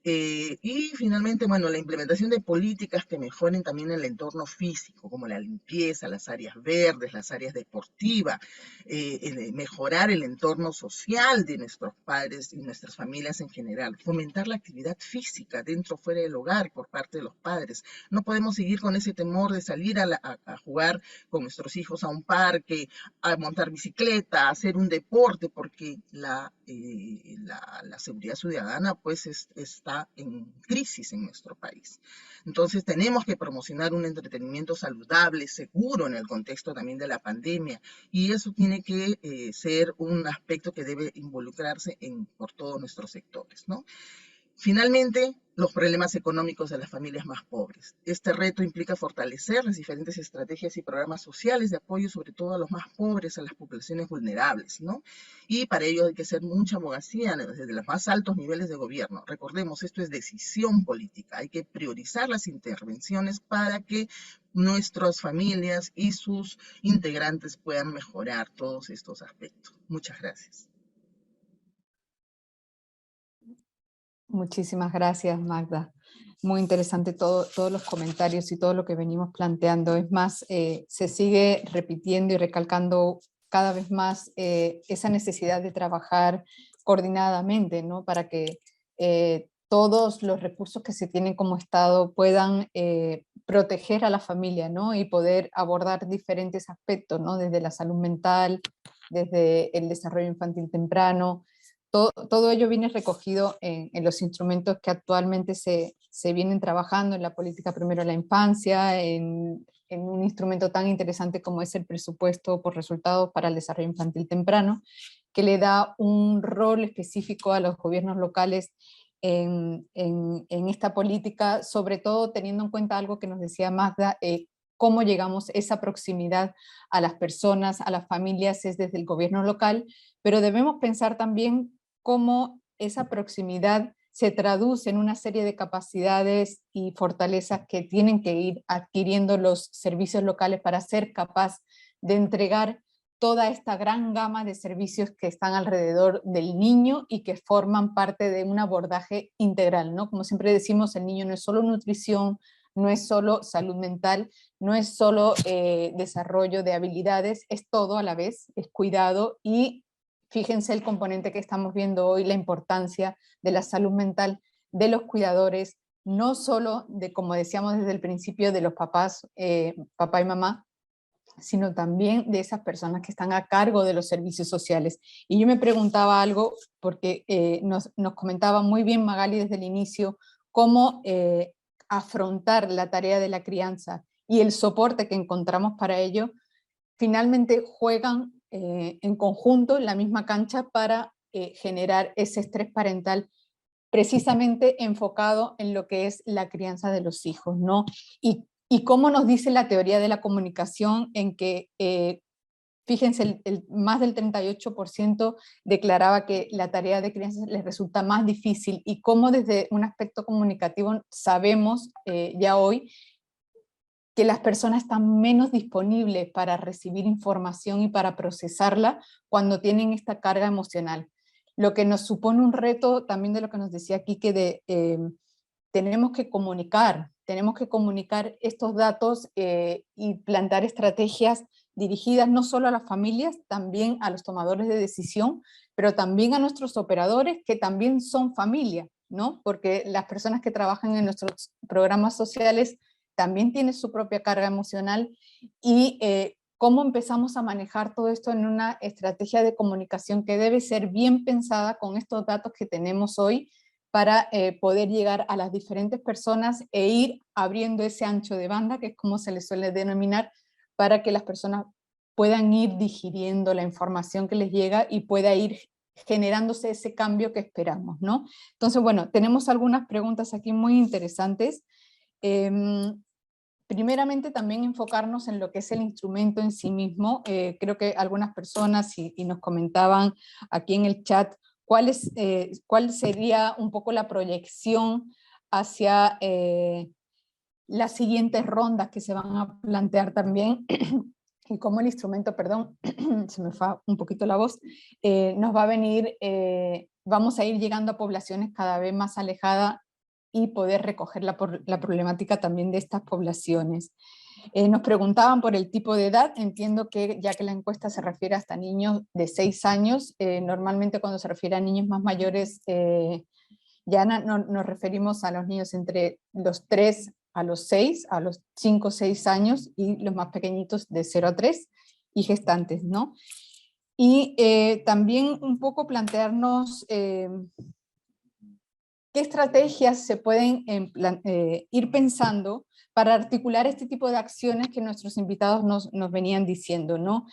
Y finalmente, bueno, la implementación de políticas que mejoren también el entorno físico, como la limpieza, las áreas verdes, las áreas deportivas, mejorar el entorno social de nuestros padres y nuestras familias en general, fomentar la actividad física dentro o fuera del hogar por parte de los padres. No podemos seguir con ese temor de salir a jugar con nuestros hijos a un parque, a montar bicicleta, a hacer un deporte, porque la seguridad ciudadana pues está en crisis en nuestro país. Entonces tenemos que promocionar un entretenimiento saludable, seguro en el contexto también de la pandemia, y eso tiene que ser un aspecto que debe involucrarse por todos nuestros sectores, ¿no? Finalmente, los problemas económicos de las familias más pobres. Este reto implica fortalecer las diferentes estrategias y programas sociales de apoyo, sobre todo a los más pobres, a las poblaciones vulnerables, ¿no? Y para ello hay que hacer mucha abogacía desde los más altos niveles de gobierno. Recordemos, esto es decisión política. Hay que priorizar las intervenciones para que nuestras familias y sus integrantes puedan mejorar todos estos aspectos. Muchas gracias. Muchísimas gracias, Magda. muy interesante todos los comentarios y todo lo que venimos planteando. Es más, se sigue repitiendo y recalcando cada vez más esa necesidad de trabajar coordinadamente, ¿no? Para que todos los recursos que se tienen como Estado puedan proteger a la familia, ¿no? Y poder abordar diferentes aspectos, ¿no? Desde la salud mental, desde el desarrollo infantil temprano. Todo ello viene recogido en los instrumentos que actualmente se vienen trabajando en la política primero a la infancia, en un instrumento tan interesante como es el presupuesto por resultados para el desarrollo infantil temprano, que le da un rol específico a los gobiernos locales en esta política, sobre todo teniendo en cuenta algo que nos decía Magda, cómo llegamos esa proximidad a las personas, a las familias, es desde el gobierno local, pero debemos pensar también cómo esa proximidad se traduce en una serie de capacidades y fortalezas que tienen que ir adquiriendo los servicios locales para ser capaz de entregar toda esta gran gama de servicios que están alrededor del niño y que forman parte de un abordaje integral, ¿no? Como siempre decimos, el niño no es solo nutrición, no es solo salud mental, no es solo desarrollo de habilidades, es todo a la vez, es cuidado y fíjense el componente que estamos viendo hoy, la importancia de la salud mental, de los cuidadores, no solo de, como decíamos desde el principio, de los papás, papá y mamá, sino también de esas personas que están a cargo de los servicios sociales. Y yo me preguntaba algo, porque nos comentaba muy bien Magali desde el inicio, cómo afrontar la tarea de la crianza y el soporte que encontramos para ello, finalmente juegan en conjunto en la misma cancha para generar ese estrés parental precisamente enfocado en lo que es la crianza de los hijos, ¿no? Y cómo nos dice la teoría de la comunicación en que, fíjense, más del 38% declaraba que la tarea de crianza les resulta más difícil y cómo desde un aspecto comunicativo sabemos ya hoy que las personas están menos disponibles para recibir información y para procesarla cuando tienen esta carga emocional. Lo que nos supone un reto también de lo que nos decía Quique de tenemos que comunicar estos datos y plantar estrategias dirigidas no solo a las familias, también a los tomadores de decisión, pero también a nuestros operadores que también son familia, ¿no? Porque las personas que trabajan en nuestros programas sociales también tienen su propia carga emocional y cómo empezamos a manejar todo esto en una estrategia de comunicación que debe ser bien pensada con estos datos que tenemos hoy para poder llegar a las diferentes personas e ir abriendo ese ancho de banda, que es como se le suele denominar, para que las personas puedan ir digiriendo la información que les llega y pueda ir generándose ese cambio que esperamos, ¿no? Entonces, bueno, tenemos algunas preguntas aquí muy interesantes. Primeramente también enfocarnos en lo que es el instrumento en sí mismo. Creo que algunas personas y nos comentaban aquí en el chat cuál sería un poco la proyección hacia las siguientes rondas que se van a plantear también y cómo el instrumento, perdón, se me fue un poquito la voz, nos va a venir, vamos a ir llegando a poblaciones cada vez más alejadas y poder recoger la problemática también de estas poblaciones. Nos preguntaban por el tipo de edad, entiendo que ya que la encuesta se refiere hasta niños de 6 años, normalmente cuando se refiere a niños más mayores, ya nos referimos a los niños entre los 3 a los 6, a los 5 o 6 años, y los más pequeñitos de 0 a 3, y gestantes, ¿no? Y también un poco plantearnos qué estrategias se pueden ir pensando para articular este tipo de acciones que nuestros invitados nos venían diciendo, ¿no?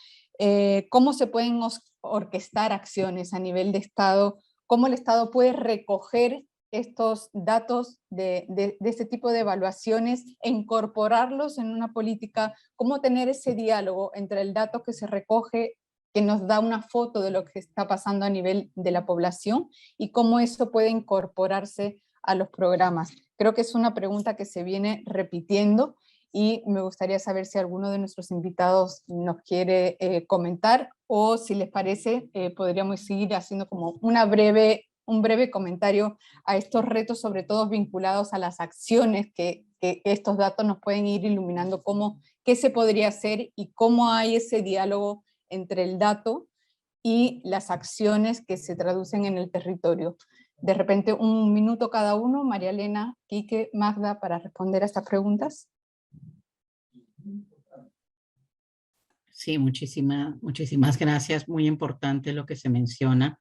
Cómo se pueden orquestar acciones a nivel de Estado, cómo el Estado puede recoger estos datos de este tipo de evaluaciones e incorporarlos en una política, cómo tener ese diálogo entre el dato que se recoge, que nos da una foto de lo que está pasando a nivel de la población y cómo eso puede incorporarse a los programas. Creo que es una pregunta que se viene repitiendo y me gustaría saber si alguno de nuestros invitados nos quiere comentar o si les parece podríamos seguir haciendo como una breve un breve comentario a estos retos, sobre todo vinculados a las acciones que estos datos nos pueden ir iluminando, qué se podría hacer y cómo hay ese diálogo entre el dato y las acciones que se traducen en el territorio. De repente, un minuto cada uno, María Elena, Quique, Magda, para responder a estas preguntas. Sí, muchísimas gracias. Muy importante lo que se menciona.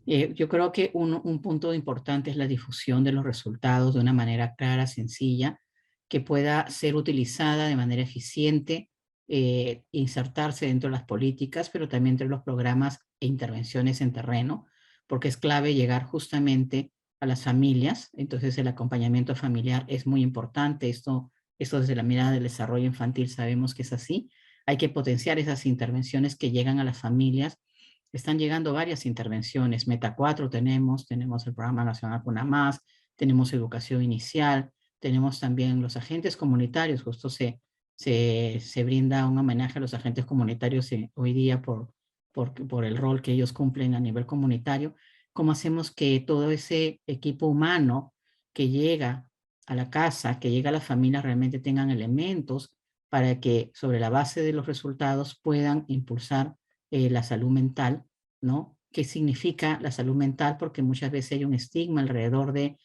Yo creo que un punto importante es la difusión de los resultados de una manera clara, sencilla, que pueda ser utilizada de manera eficiente, insertarse dentro de las políticas, pero también entre los programas e intervenciones en terreno, porque es clave llegar justamente a las familias. Entonces el acompañamiento familiar es muy importante. Esto desde la mirada del desarrollo infantil sabemos que es así. Hay que potenciar esas intervenciones que llegan a las familias. Están llegando varias intervenciones. Meta 4 tenemos el Programa Nacional Cuna Más, tenemos educación inicial, tenemos también los agentes comunitarios. Justo se brinda un homenaje a los agentes comunitarios hoy día por el rol que ellos cumplen a nivel comunitario. ¿Cómo hacemos que todo ese equipo humano que llega a la casa, que llega a la familia, realmente tengan elementos para que sobre la base de los resultados puedan impulsar la salud mental, ¿no? ¿Qué significa la salud mental? Porque muchas veces hay un estigma alrededor de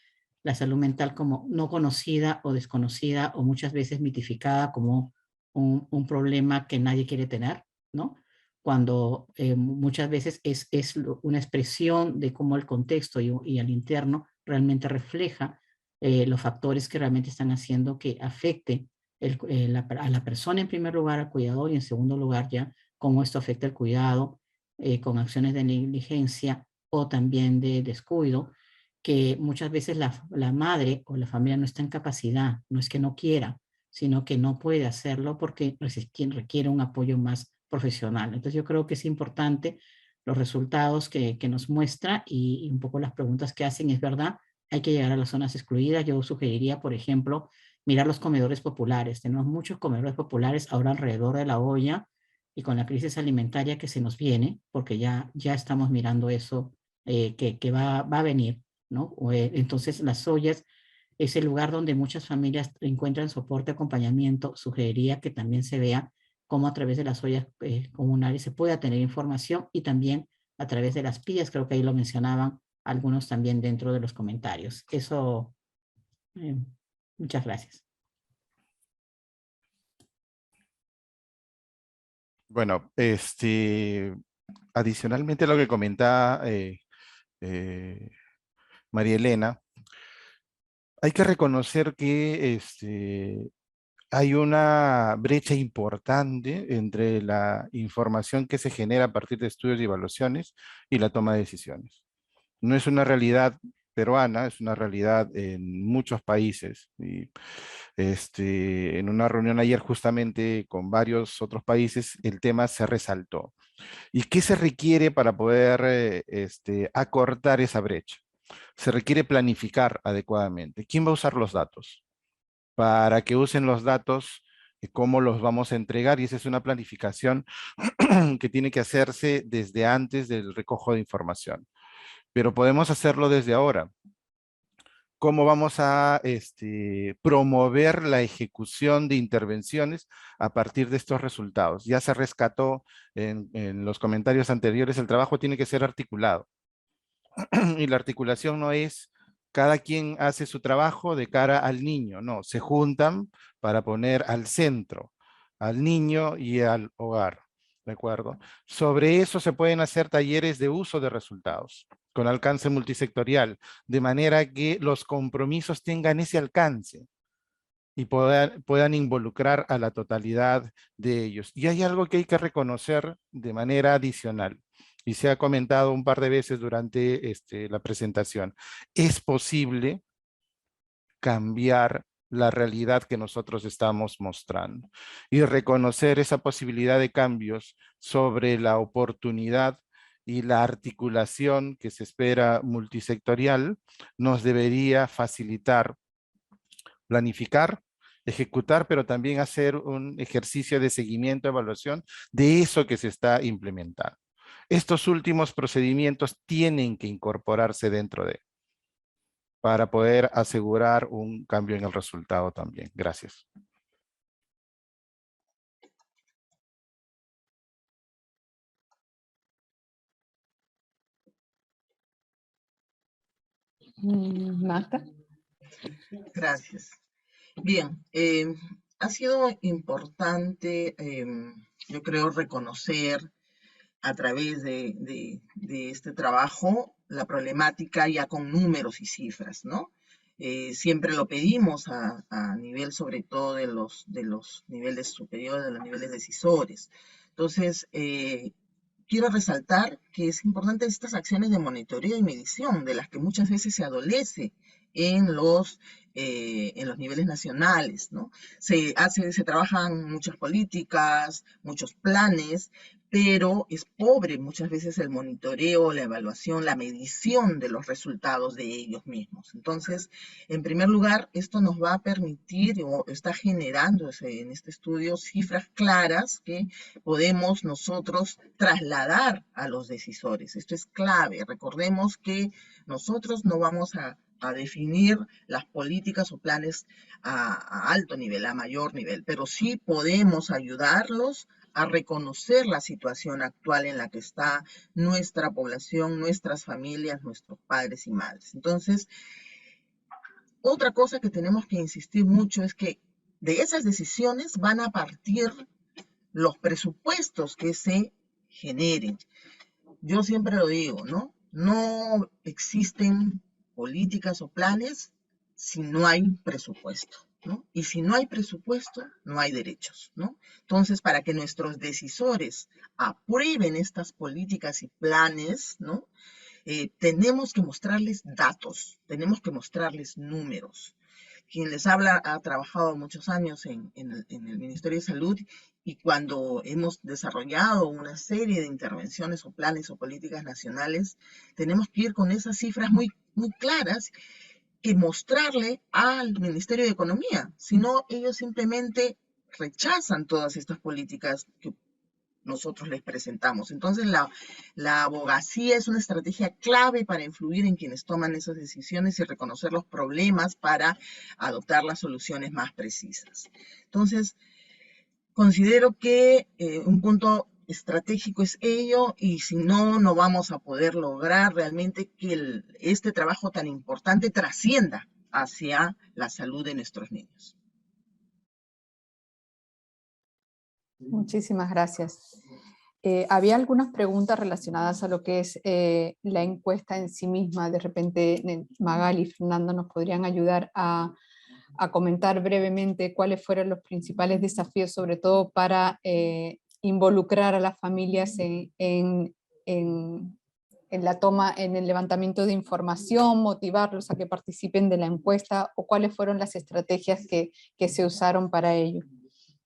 la salud mental como no conocida o desconocida, o muchas veces mitificada como un problema que nadie quiere tener, ¿no? Cuando muchas veces es una expresión de cómo el contexto y el interno realmente refleja los factores que realmente están haciendo que afecte a la persona en primer lugar, al cuidador, y en segundo lugar ya cómo esto afecta el cuidado con acciones de negligencia o también de descuido, que muchas veces la madre o la familia no está en capacidad, no es que no quiera, sino que no puede hacerlo porque requiere un apoyo más profesional. Entonces yo creo que es importante los resultados que nos muestra y un poco las preguntas que hacen. Es verdad, hay que llegar a las zonas excluidas. Yo sugeriría, por ejemplo, mirar los comedores populares. Tenemos muchos comedores populares ahora alrededor de la olla, y con la crisis alimentaria que se nos viene, porque ya estamos mirando eso que va a venir, ¿no? Entonces las ollas es el lugar donde muchas familias encuentran soporte, acompañamiento. Sugeriría que también se vea cómo a través de las ollas comunales se pueda tener información, y también a través de las PIAs, creo que ahí lo mencionaban algunos también dentro de los comentarios. Eso, muchas gracias. Bueno, adicionalmente a lo que comentaba María Elena, hay que reconocer que hay una brecha importante entre la información que se genera a partir de estudios y evaluaciones y la toma de decisiones. No es una realidad peruana, es una realidad en muchos países. Y en una reunión ayer justamente con varios otros países, el tema se resaltó. ¿Y qué se requiere para poder acortar esa brecha? Se requiere planificar adecuadamente. ¿Quién va a usar los datos? Para que usen los datos, cómo los vamos a entregar, y esa es una planificación que tiene que hacerse desde antes del recojo de información. Pero podemos hacerlo desde ahora. ¿Cómo vamos a promover la ejecución de intervenciones a partir de estos resultados? Ya se rescató en los comentarios anteriores, el trabajo tiene que ser articulado. Y la articulación no es cada quien hace su trabajo de cara al niño, no, se juntan para poner al centro al niño y al hogar, ¿de acuerdo? Sobre eso se pueden hacer talleres de uso de resultados con alcance multisectorial, de manera que los compromisos tengan ese alcance y puedan involucrar a la totalidad de ellos. Y hay algo que hay que reconocer de manera adicional, y se ha comentado un par de veces durante la presentación. Es posible cambiar la realidad que nosotros estamos mostrando y reconocer esa posibilidad de cambios sobre la oportunidad y la articulación que se espera multisectorial nos debería facilitar planificar, ejecutar, pero también hacer un ejercicio de seguimiento, evaluación de eso que se está implementando. estos últimos procedimientos tienen que incorporarse dentro de, para poder asegurar un cambio en el resultado también. Gracias. Marta. Gracias. Bien, ha sido importante, yo creo, reconocer a través de este trabajo la problemática ya con números y cifras, ¿no? Siempre lo pedimos a nivel sobre todo de los niveles superiores, de los niveles decisores. Entonces, quiero resaltar que es importante estas acciones de monitoreo y medición, de las que muchas veces se adolece en los niveles nacionales, ¿no? Se trabajan muchas políticas, muchos planes, pero es pobre muchas veces el monitoreo, la evaluación, la medición de los resultados de ellos mismos. Entonces, en primer lugar, esto nos va a permitir, o está generándose en este estudio, cifras claras que podemos nosotros trasladar a los decisores. Esto es clave. Recordemos que nosotros no vamos a definir las políticas o planes a alto nivel, a mayor nivel, pero sí podemos ayudarlos a reconocer la situación actual en la que está nuestra población, nuestras familias, nuestros padres y madres. Entonces, otra cosa que tenemos que insistir mucho es que de esas decisiones van a partir los presupuestos que se generen. Yo siempre lo digo, ¿no? No existen políticas o planes si no hay presupuesto, ¿no? Y si no hay presupuesto, no hay derechos, ¿no? Entonces, para que nuestros decisores aprueben estas políticas y planes, ¿no? Tenemos que mostrarles datos, tenemos que mostrarles números. Quien les habla ha trabajado muchos años en el Ministerio de Salud, y cuando hemos desarrollado una serie de intervenciones o planes o políticas nacionales, tenemos que ir con esas cifras muy, muy claras y mostrarle al Ministerio de Economía. Si no, ellos simplemente rechazan todas estas políticas que nosotros les presentamos. Entonces, la abogacía es una estrategia clave para influir en quienes toman esas decisiones y reconocer los problemas para adoptar las soluciones más precisas. Entonces, considero que un punto estratégico es ello, y si no, no vamos a poder lograr realmente que este trabajo tan importante trascienda hacia la salud de nuestros niños. Muchísimas gracias. Había algunas preguntas relacionadas a lo que es la encuesta en sí misma. De repente Magali y Fernando nos podrían ayudar a comentar brevemente cuáles fueron los principales desafíos, sobre todo para involucrar a las familias en la toma, en el levantamiento de información, motivarlos a que participen de la encuesta, o cuáles fueron las estrategias que se usaron para ello.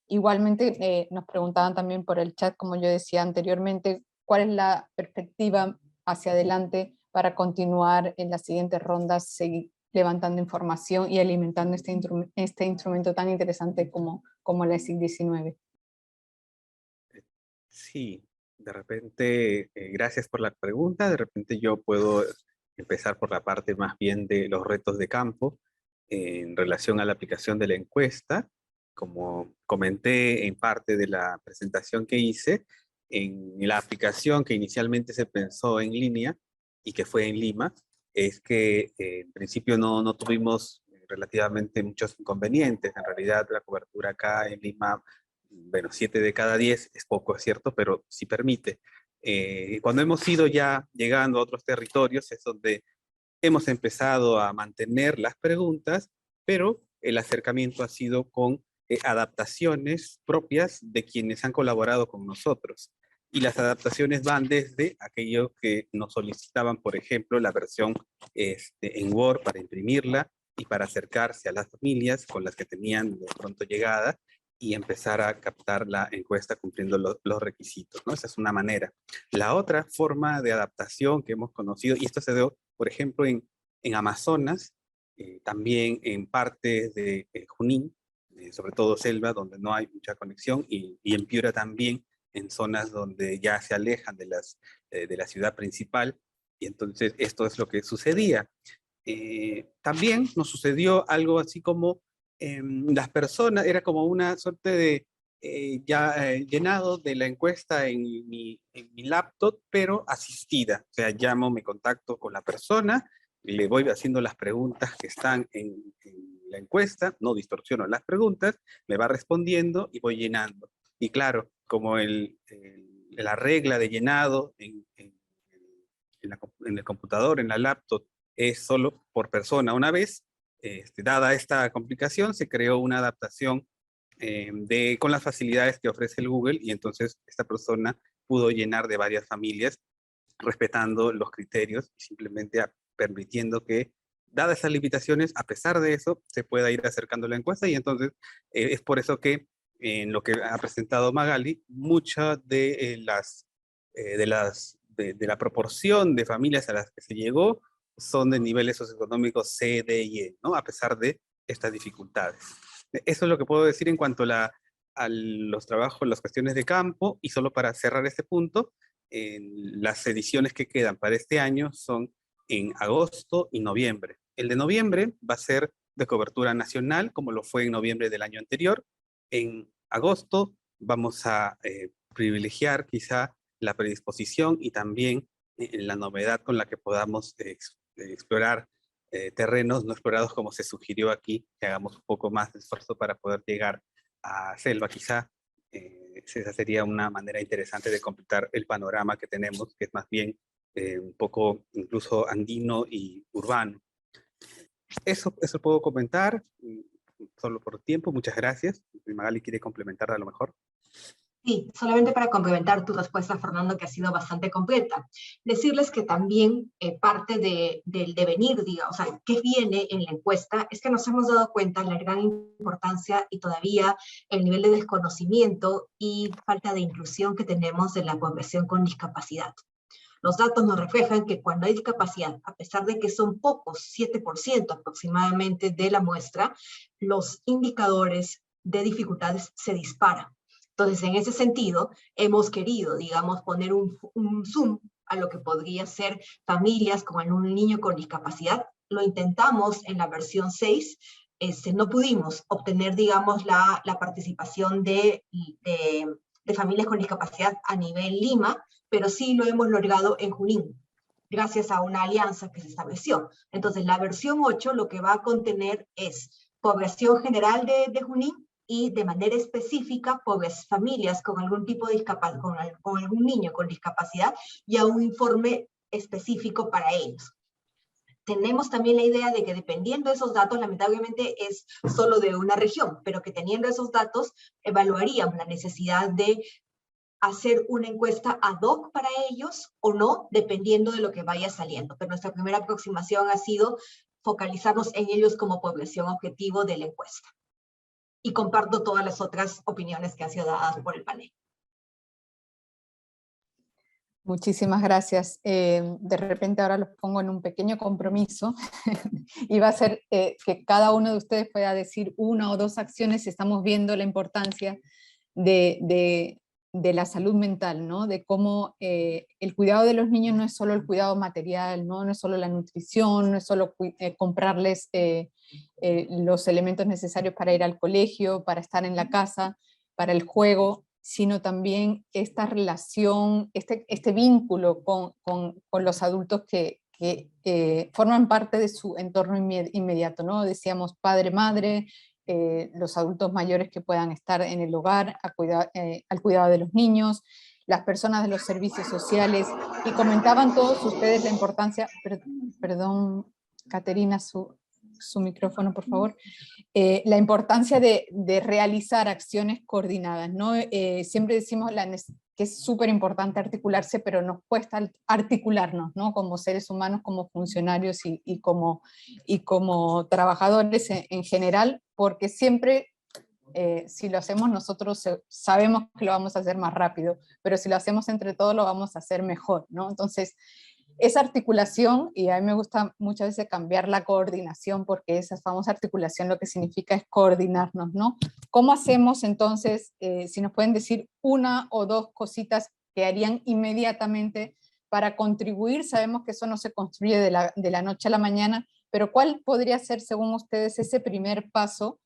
Igualmente nos preguntaban también por el chat, como yo decía anteriormente, cuál es la perspectiva hacia adelante para continuar en las siguientes rondas, seguir levantando información y alimentando este instrumento tan interesante como la ESIC-19. Sí, de repente, gracias por la pregunta. De repente yo puedo empezar por la parte más bien de los retos de campo en relación a la aplicación de la encuesta. Como comenté en parte de la presentación que hice, en la aplicación que inicialmente se pensó en línea y que fue en Lima, es que en principio no tuvimos relativamente muchos inconvenientes. En realidad la cobertura acá en Lima, bueno, 7 de cada 10 es poco, es cierto, pero sí permite. Cuando hemos ido ya llegando a otros territorios es donde hemos empezado a mantener las preguntas, pero el acercamiento ha sido con adaptaciones propias de quienes han colaborado con nosotros. Y las adaptaciones van desde aquello que nos solicitaban, por ejemplo, la versión en Word para imprimirla y para acercarse a las familias con las que tenían de pronto llegada y empezar a captar la encuesta cumpliendo los requisitos, ¿no? Esa es una manera. La otra forma de adaptación que hemos conocido, y esto se dio, por ejemplo, en Amazonas, también en partes de Junín, sobre todo Selva, donde no hay mucha conexión, y en Piura también, en zonas donde ya se alejan de la ciudad principal, y entonces esto es lo que sucedía. También nos sucedió algo así como las personas, era como una suerte de llenado de la encuesta en mi laptop, pero asistida. O sea, llamo, me contacto con la persona, le voy haciendo las preguntas que están en la encuesta, no distorsiono las preguntas, me va respondiendo y voy llenando. Y claro, como la regla de llenado en el computador, en la laptop, es solo por persona una vez, dada esta complicación, se creó una adaptación con las facilidades que ofrece el Google, y entonces esta persona pudo llenar de varias familias respetando los criterios y simplemente permitiendo que, dadas esas limitaciones, a pesar de eso, se pueda ir acercando la encuesta. Y entonces es por eso que en lo que ha presentado Magali, mucha de la proporción de familias a las que se llegó son de niveles socioeconómicos C, D y E, ¿no? A pesar de estas dificultades. Eso es lo que puedo decir en cuanto a los trabajos, las cuestiones de campo. Y solo para cerrar este punto, las ediciones que quedan para este año son en agosto y noviembre. El de noviembre va a ser de cobertura nacional, como lo fue en noviembre del año anterior. En agosto vamos a privilegiar quizá la predisposición y también la novedad con la que podamos explorar terrenos no explorados, como se sugirió aquí, que hagamos un poco más de esfuerzo para poder llegar a selva. Quizá esa sería una manera interesante de completar el panorama que tenemos, que es más bien un poco incluso andino y urbano. Eso puedo comentar, solo por tiempo. Muchas gracias. Magali quiere complementar a lo mejor. Sí, solamente para complementar tu respuesta, Fernando, que ha sido bastante completa. Decirles que también parte del devenir, digamos, o sea, qué viene en la encuesta, es que nos hemos dado cuenta de la gran importancia y todavía el nivel de desconocimiento y falta de inclusión que tenemos de la población con discapacidad. Los datos nos reflejan que cuando hay discapacidad, a pesar de que son pocos, 7% aproximadamente de la muestra, los indicadores de dificultades se disparan. Entonces, en ese sentido, hemos querido, digamos, poner un zoom a lo que podría ser familias con un niño con discapacidad. Lo intentamos en la versión 6, no pudimos obtener, digamos, la participación de familias con discapacidad a nivel Lima, pero sí lo hemos logrado en Junín, gracias a una alianza que se estableció. Entonces, la versión 8 lo que va a contener es población general de Junín, y de manera específica, pobres familias con algún tipo de discapacidad, con algún niño con discapacidad, y a un informe específico para ellos. Tenemos también la idea de que dependiendo de esos datos, lamentablemente es solo de una región, pero que teniendo esos datos, evaluaríamos la necesidad de hacer una encuesta ad hoc para ellos o no, dependiendo de lo que vaya saliendo. Pero nuestra primera aproximación ha sido focalizarnos en ellos como población objetivo de la encuesta. Y comparto todas las otras opiniones que han sido dadas por el panel. Muchísimas gracias. De repente ahora los pongo en un pequeño compromiso y va a ser que cada uno de ustedes pueda decir una o dos acciones si estamos viendo la importancia de la salud mental, ¿no? De cómo el cuidado de los niños no es solo el cuidado material, no es solo la nutrición, no es solo comprarles los elementos necesarios para ir al colegio, para estar en la casa, para el juego, sino también esta relación, este vínculo con los adultos que forman parte de su entorno inmediato, ¿no? Decíamos padre, madre, los adultos mayores que puedan estar en el hogar al cuidado de los niños, las personas de los servicios sociales, y comentaban todos ustedes la importancia, perdón, Caterina, su micrófono, por favor, la importancia de realizar acciones coordinadas, ¿no? Siempre decimos que es súper importante articularse, pero nos cuesta articularnos, ¿no? Como seres humanos, como funcionarios y como trabajadores en general, porque siempre, si lo hacemos nosotros, sabemos que lo vamos a hacer más rápido, pero si lo hacemos entre todos lo vamos a hacer mejor, ¿no? Entonces, esa articulación, y a mí me gusta muchas veces cambiar la coordinación, porque esa famosa articulación lo que significa es coordinarnos, ¿no? ¿Cómo hacemos entonces, si nos pueden decir una o dos cositas que harían inmediatamente para contribuir? Sabemos que eso no se construye de la noche a la mañana, pero ¿cuál podría ser, según ustedes, ese primer paso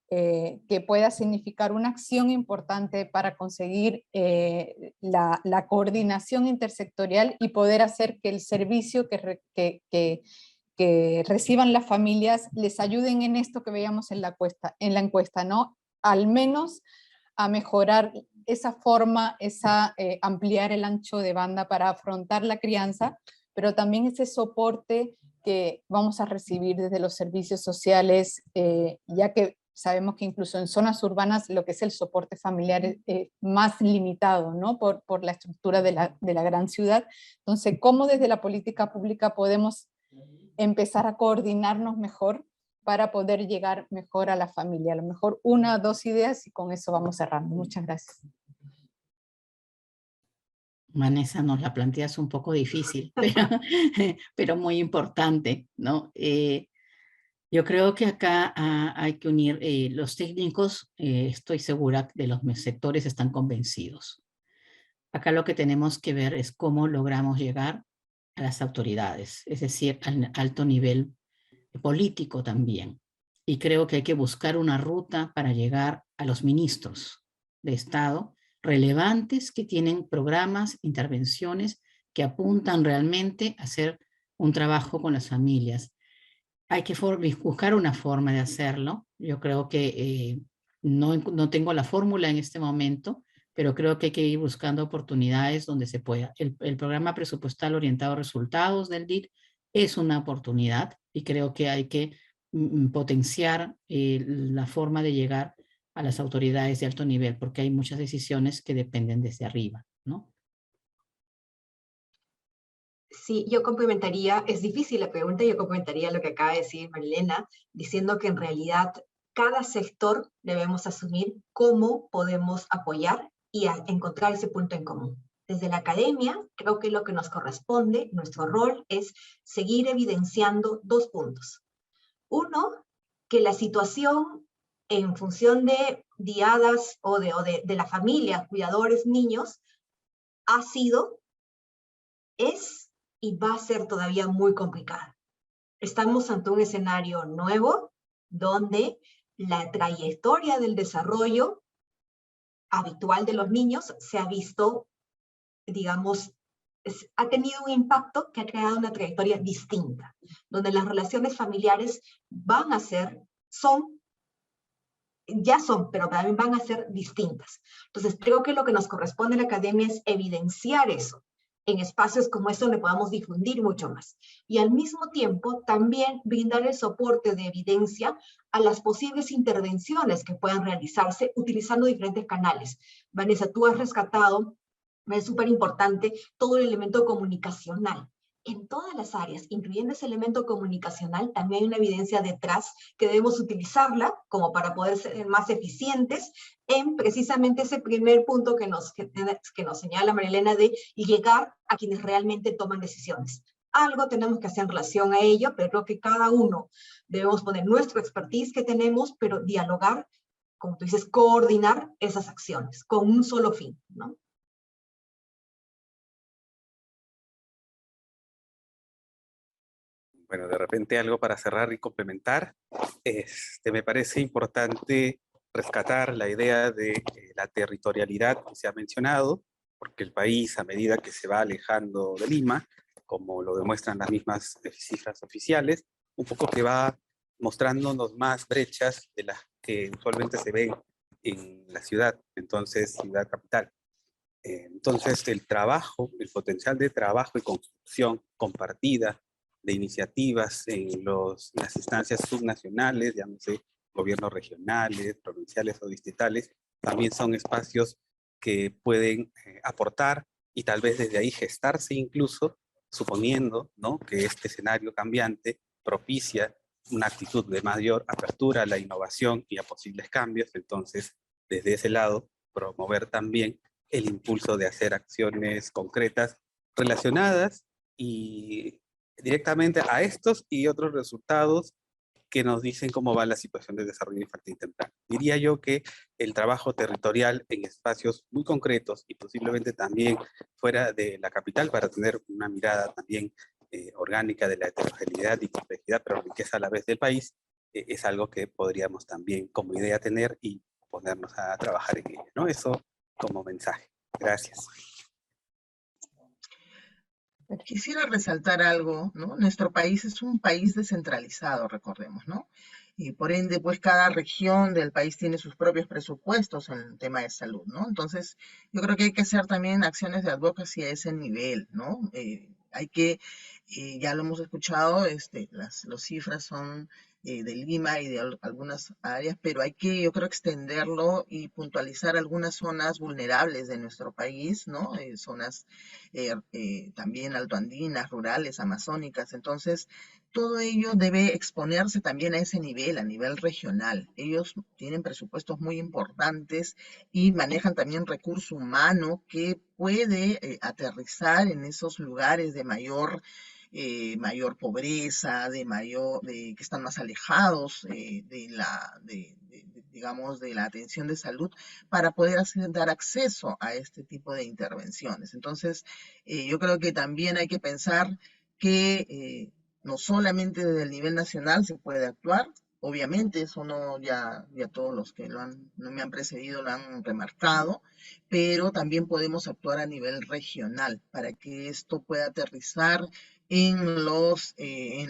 que pueda significar una acción importante para conseguir la coordinación intersectorial y poder hacer que el servicio que reciban las familias les ayuden en esto que veíamos en la encuesta, ¿no? Al menos a mejorar esa forma, ampliar el ancho de banda para afrontar la crianza, pero también ese soporte que vamos a recibir desde los servicios sociales, ya que sabemos que incluso en zonas urbanas lo que es el soporte familiar es más limitado, ¿no? Por la estructura de la gran ciudad. Entonces, ¿cómo desde la política pública podemos empezar a coordinarnos mejor para poder llegar mejor a la familia? A lo mejor una o dos ideas y con eso vamos cerrando. Muchas gracias. Vanessa, nos la planteas un poco difícil, pero muy importante, ¿no? Yo creo que acá hay que unir los técnicos, estoy segura de los sectores están convencidos. Acá lo que tenemos que ver es cómo logramos llegar a las autoridades, es decir, al alto nivel político también. Y creo que hay que buscar una ruta para llegar a los ministros de Estado relevantes que tienen programas, intervenciones que apuntan realmente a hacer un trabajo con las familias. Hay que buscar una forma de hacerlo. Yo creo que no tengo la fórmula en este momento, pero creo que hay que ir buscando oportunidades donde se pueda. El programa presupuestal orientado a resultados del DIR es una oportunidad y creo que hay que potenciar la forma de llegar a las autoridades de alto nivel, porque hay muchas decisiones que dependen desde arriba, ¿no? Sí, yo complementaría, es difícil la pregunta, yo complementaría lo que acaba de decir Marilena, diciendo que en realidad cada sector debemos asumir cómo podemos apoyar y encontrar ese punto en común. Desde la academia, creo que lo que nos corresponde, nuestro rol es seguir evidenciando dos puntos. Uno, que la situación en función de diadas o de la familia, cuidadores, niños, ha sido, es y va a ser todavía muy complicada. Estamos ante un escenario nuevo donde la trayectoria del desarrollo habitual de los niños se ha visto, digamos, ha tenido un impacto que ha creado una trayectoria distinta, donde las relaciones familiares van a ser, ya son, pero también van a ser distintas. Entonces, creo que lo que nos corresponde a la academia es evidenciar eso en espacios como este donde podamos difundir mucho más. Y al mismo tiempo, también brindar el soporte de evidencia a las posibles intervenciones que puedan realizarse utilizando diferentes canales. Vanessa, tú has rescatado, es súper importante, todo el elemento comunicacional. En todas las áreas, incluyendo ese elemento comunicacional, también hay una evidencia detrás que debemos utilizarla como para poder ser más eficientes en precisamente ese primer punto que nos señala Marilena de llegar a quienes realmente toman decisiones. Algo tenemos que hacer en relación a ello, pero creo que cada uno debemos poner nuestro expertise que tenemos, pero dialogar, como tú dices, coordinar esas acciones con un solo fin, ¿no? Bueno, de repente algo para cerrar y complementar. Me parece importante rescatar la idea de la territorialidad que se ha mencionado, porque el país, a medida que se va alejando de Lima, como lo demuestran las mismas cifras oficiales, un poco que va mostrándonos más brechas de las que usualmente se ven en la ciudad, entonces ciudad capital. Entonces el trabajo, el potencial de trabajo y construcción compartida de iniciativas en las instancias subnacionales, llámese gobiernos regionales, provinciales o distritales, también son espacios que pueden aportar y tal vez desde ahí gestarse incluso, suponiendo, ¿no?, que este escenario cambiante propicia una actitud de mayor apertura a la innovación y a posibles cambios. Entonces, desde ese lado, promover también el impulso de hacer acciones concretas relacionadas y directamente a estos y otros resultados que nos dicen cómo va la situación de desarrollo infantil temprano. Diría yo que el trabajo territorial en espacios muy concretos y posiblemente también fuera de la capital para tener una mirada también orgánica de la heterogeneidad y complejidad, pero riqueza a la vez del país, es algo que podríamos también como idea tener y ponernos a trabajar en ello, ¿no? Eso como mensaje. Gracias. Quisiera resaltar algo, ¿no? Nuestro país es un país descentralizado, recordemos, ¿no? Y por ende, pues cada región del país tiene sus propios presupuestos en el tema de salud, ¿no? Entonces, yo creo que hay que hacer también acciones de advocacy a ese nivel, ¿no? Hay que, ya lo hemos escuchado, las cifras son de Lima y de algunas áreas, pero hay que, yo creo, extenderlo y puntualizar algunas zonas vulnerables de nuestro país, ¿no? Zonas también altoandinas, rurales, amazónicas. Entonces, todo ello debe exponerse también a ese nivel, a nivel regional. Ellos tienen presupuestos muy importantes y manejan también recurso humano que puede aterrizar en esos lugares de mayor pobreza, que están más alejados digamos, de la atención de salud para poder dar acceso a este tipo de intervenciones. Entonces, yo creo que también hay que pensar que no solamente desde el nivel nacional se puede actuar, obviamente eso no, ya todos los que no me han precedido lo han remarcado, pero también podemos actuar a nivel regional para que esto pueda aterrizar en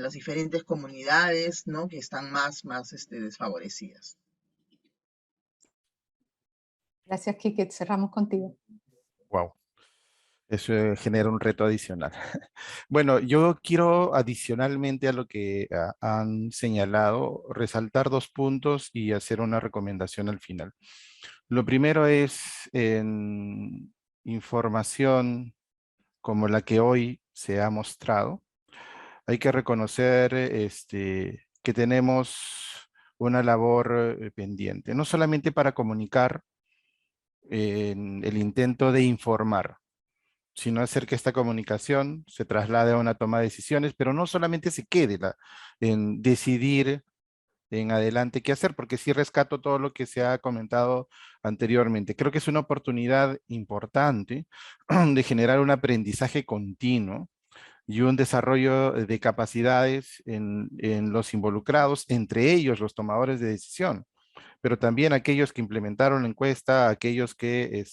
las diferentes comunidades, ¿no? Que están más desfavorecidas. Gracias, Kike. Cerramos contigo. Wow. Eso genera un reto adicional. Bueno, yo quiero adicionalmente a lo que han señalado, resaltar 2 puntos y hacer una recomendación al final. Lo primero es en información como la que hoy se ha mostrado. Hay que reconocer que tenemos una labor pendiente, no solamente para comunicar en el intento de informar, sino hacer que esta comunicación se traslade a una toma de decisiones, pero no solamente se quede en decidir en adelante qué hacer, porque sí rescato todo lo que se ha comentado anteriormente. Creo que es una oportunidad importante de generar un aprendizaje continuo y un desarrollo de capacidades en los involucrados, entre ellos los tomadores de decisión, pero también aquellos que implementaron la encuesta, aquellos que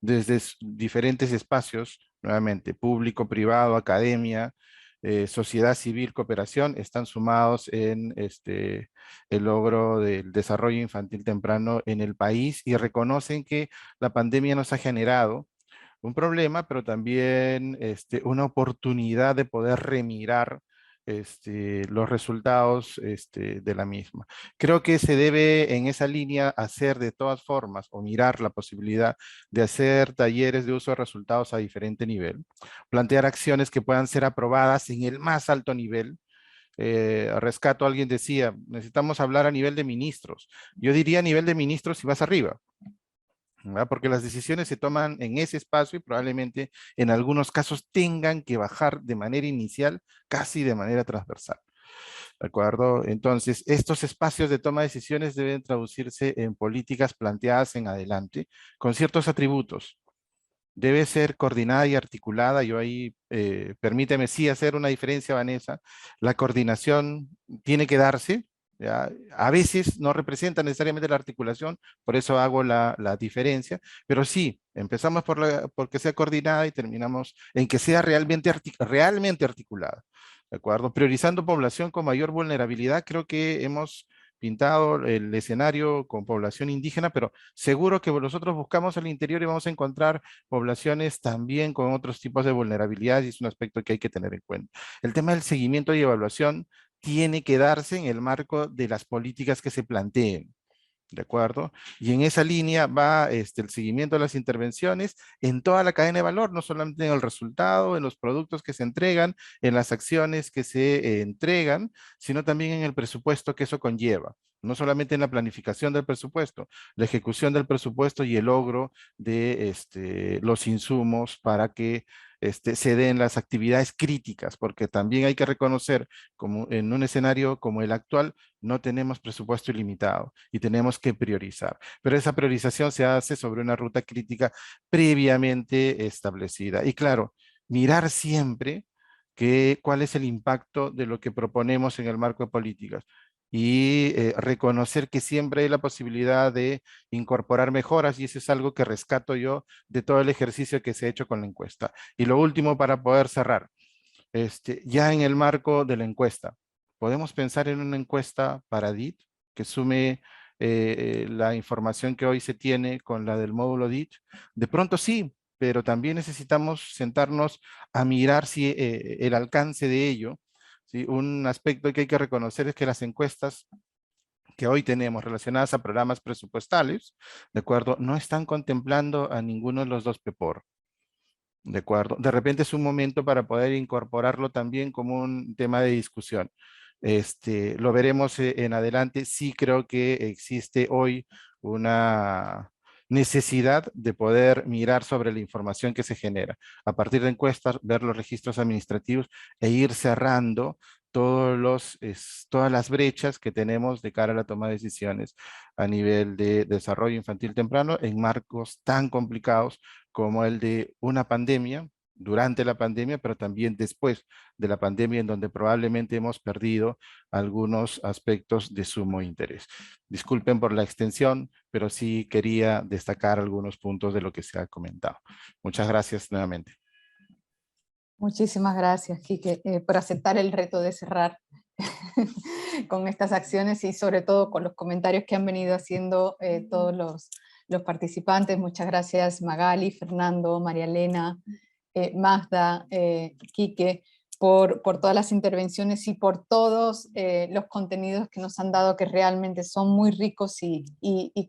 desde diferentes espacios, nuevamente, público, privado, academia, sociedad civil, cooperación, están sumados en el logro del desarrollo infantil temprano en el país y reconocen que la pandemia nos ha generado un problema, pero también una oportunidad de poder remirar los resultados de la misma. Creo que se debe en esa línea hacer de todas formas o mirar la posibilidad de hacer talleres de uso de resultados a diferente nivel, plantear acciones que puedan ser aprobadas en el más alto nivel. Rescato, alguien decía, necesitamos hablar a nivel de ministros. Yo diría a nivel de ministros si vas arriba, ¿verdad? Porque las decisiones se toman en ese espacio y probablemente en algunos casos tengan que bajar de manera inicial, casi de manera transversal. ¿De acuerdo? Entonces, estos espacios de toma de decisiones deben traducirse en políticas planteadas en adelante con ciertos atributos. Debe ser coordinada y articulada. Yo ahí, permíteme sí hacer una diferencia, Vanessa. La coordinación tiene que darse, ¿ya? A veces no representa necesariamente la articulación, por eso hago la diferencia, pero sí, empezamos por que sea coordinada y terminamos en que sea realmente articulada, ¿de acuerdo? Priorizando población con mayor vulnerabilidad, creo que hemos pintado el escenario con población indígena, pero seguro que nosotros buscamos al interior y vamos a encontrar poblaciones también con otros tipos de vulnerabilidad y es un aspecto que hay que tener en cuenta. El tema del seguimiento y evaluación tiene que darse en el marco de las políticas que se planteen. ¿De acuerdo? Y en esa línea va el seguimiento de las intervenciones en toda la cadena de valor, no solamente en el resultado, en los productos que se entregan, en las acciones que se entregan, sino también en el presupuesto que eso conlleva. No solamente en la planificación del presupuesto, la ejecución del presupuesto y el logro de los insumos para que se den las actividades críticas, porque también hay que reconocer, como en un escenario como el actual, no tenemos presupuesto ilimitado y tenemos que priorizar. Pero esa priorización se hace sobre una ruta crítica previamente establecida. Y claro, mirar siempre cuál es el impacto de lo que proponemos en el marco de políticas y reconocer que siempre hay la posibilidad de incorporar mejoras, y eso es algo que rescato yo de todo el ejercicio que se ha hecho con la encuesta. Y lo último, para poder cerrar, ya en el marco de la encuesta, ¿podemos pensar en una encuesta para DIT que sume la información que hoy se tiene con la del módulo DIT? De pronto sí, pero también necesitamos sentarnos a mirar si el alcance de ello. ¿Sí? Un aspecto que hay que reconocer es que las encuestas que hoy tenemos relacionadas a programas presupuestales, ¿de acuerdo? No están contemplando a ninguno de los dos PEPOR. ¿De acuerdo? De repente es un momento para poder incorporarlo también como un tema de discusión. Lo veremos en adelante. Sí creo que existe hoy una necesidad de poder mirar sobre la información que se genera. A partir de encuestas, ver los registros administrativos e ir cerrando todas las brechas que tenemos de cara a la toma de decisiones a nivel de desarrollo infantil temprano en marcos tan complicados como el de una pandemia, durante la pandemia, pero también después de la pandemia, en donde probablemente hemos perdido algunos aspectos de sumo interés. Disculpen por la extensión, pero sí quería destacar algunos puntos de lo que se ha comentado. Muchas gracias nuevamente. Muchísimas gracias, Quique, por aceptar el reto de cerrar con estas acciones y sobre todo con los comentarios que han venido haciendo todos los participantes. Muchas gracias Magali, Fernando, María Elena, Magda, Quique, por todas las intervenciones y por todos los contenidos que nos han dado, que realmente son muy ricos y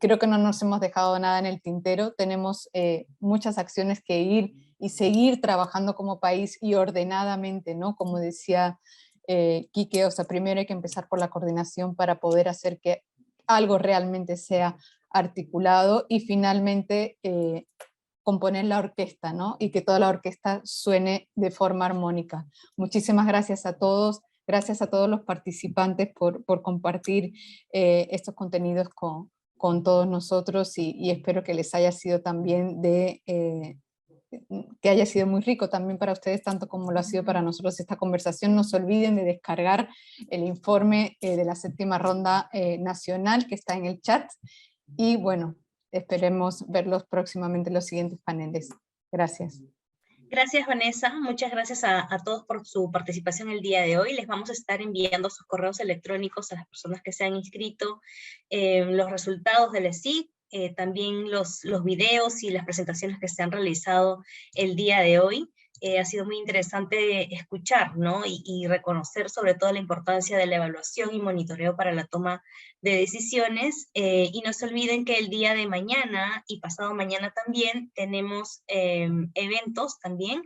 creo que no nos hemos dejado nada en el tintero. Tenemos muchas acciones que ir y seguir trabajando como país y ordenadamente, ¿no? Como decía Quique, o sea, primero hay que empezar por la coordinación para poder hacer que algo realmente sea articulado y finalmente componer la orquesta, ¿no? Y que toda la orquesta suene de forma armónica. Muchísimas gracias a todos, gracias a todos los participantes por compartir estos contenidos con todos nosotros y espero que les haya sido también que haya sido muy rico también para ustedes, tanto como lo ha sido para nosotros esta conversación. No se olviden de descargar el informe de la 7ª ronda nacional que está en el chat. Y bueno, esperemos verlos próximamente en los siguientes paneles. Gracias. Gracias, Vanessa. Muchas gracias a todos por su participación el día de hoy. Les vamos a estar enviando sus correos electrónicos a las personas que se han inscrito, los resultados del ESIC, también los videos y las presentaciones que se han realizado el día de hoy. Ha sido muy interesante escuchar, ¿no? Y reconocer sobre todo la importancia de la evaluación y monitoreo para la toma de decisiones. Y no se olviden que el día de mañana y pasado mañana también tenemos eventos también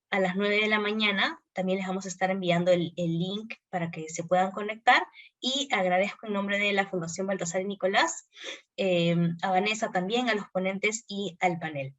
a las 9 de la mañana. También les vamos a estar enviando el link para que se puedan conectar, y agradezco en nombre de la Fundación Baltasar y Nicolás, a Vanessa también, a los ponentes y al panel.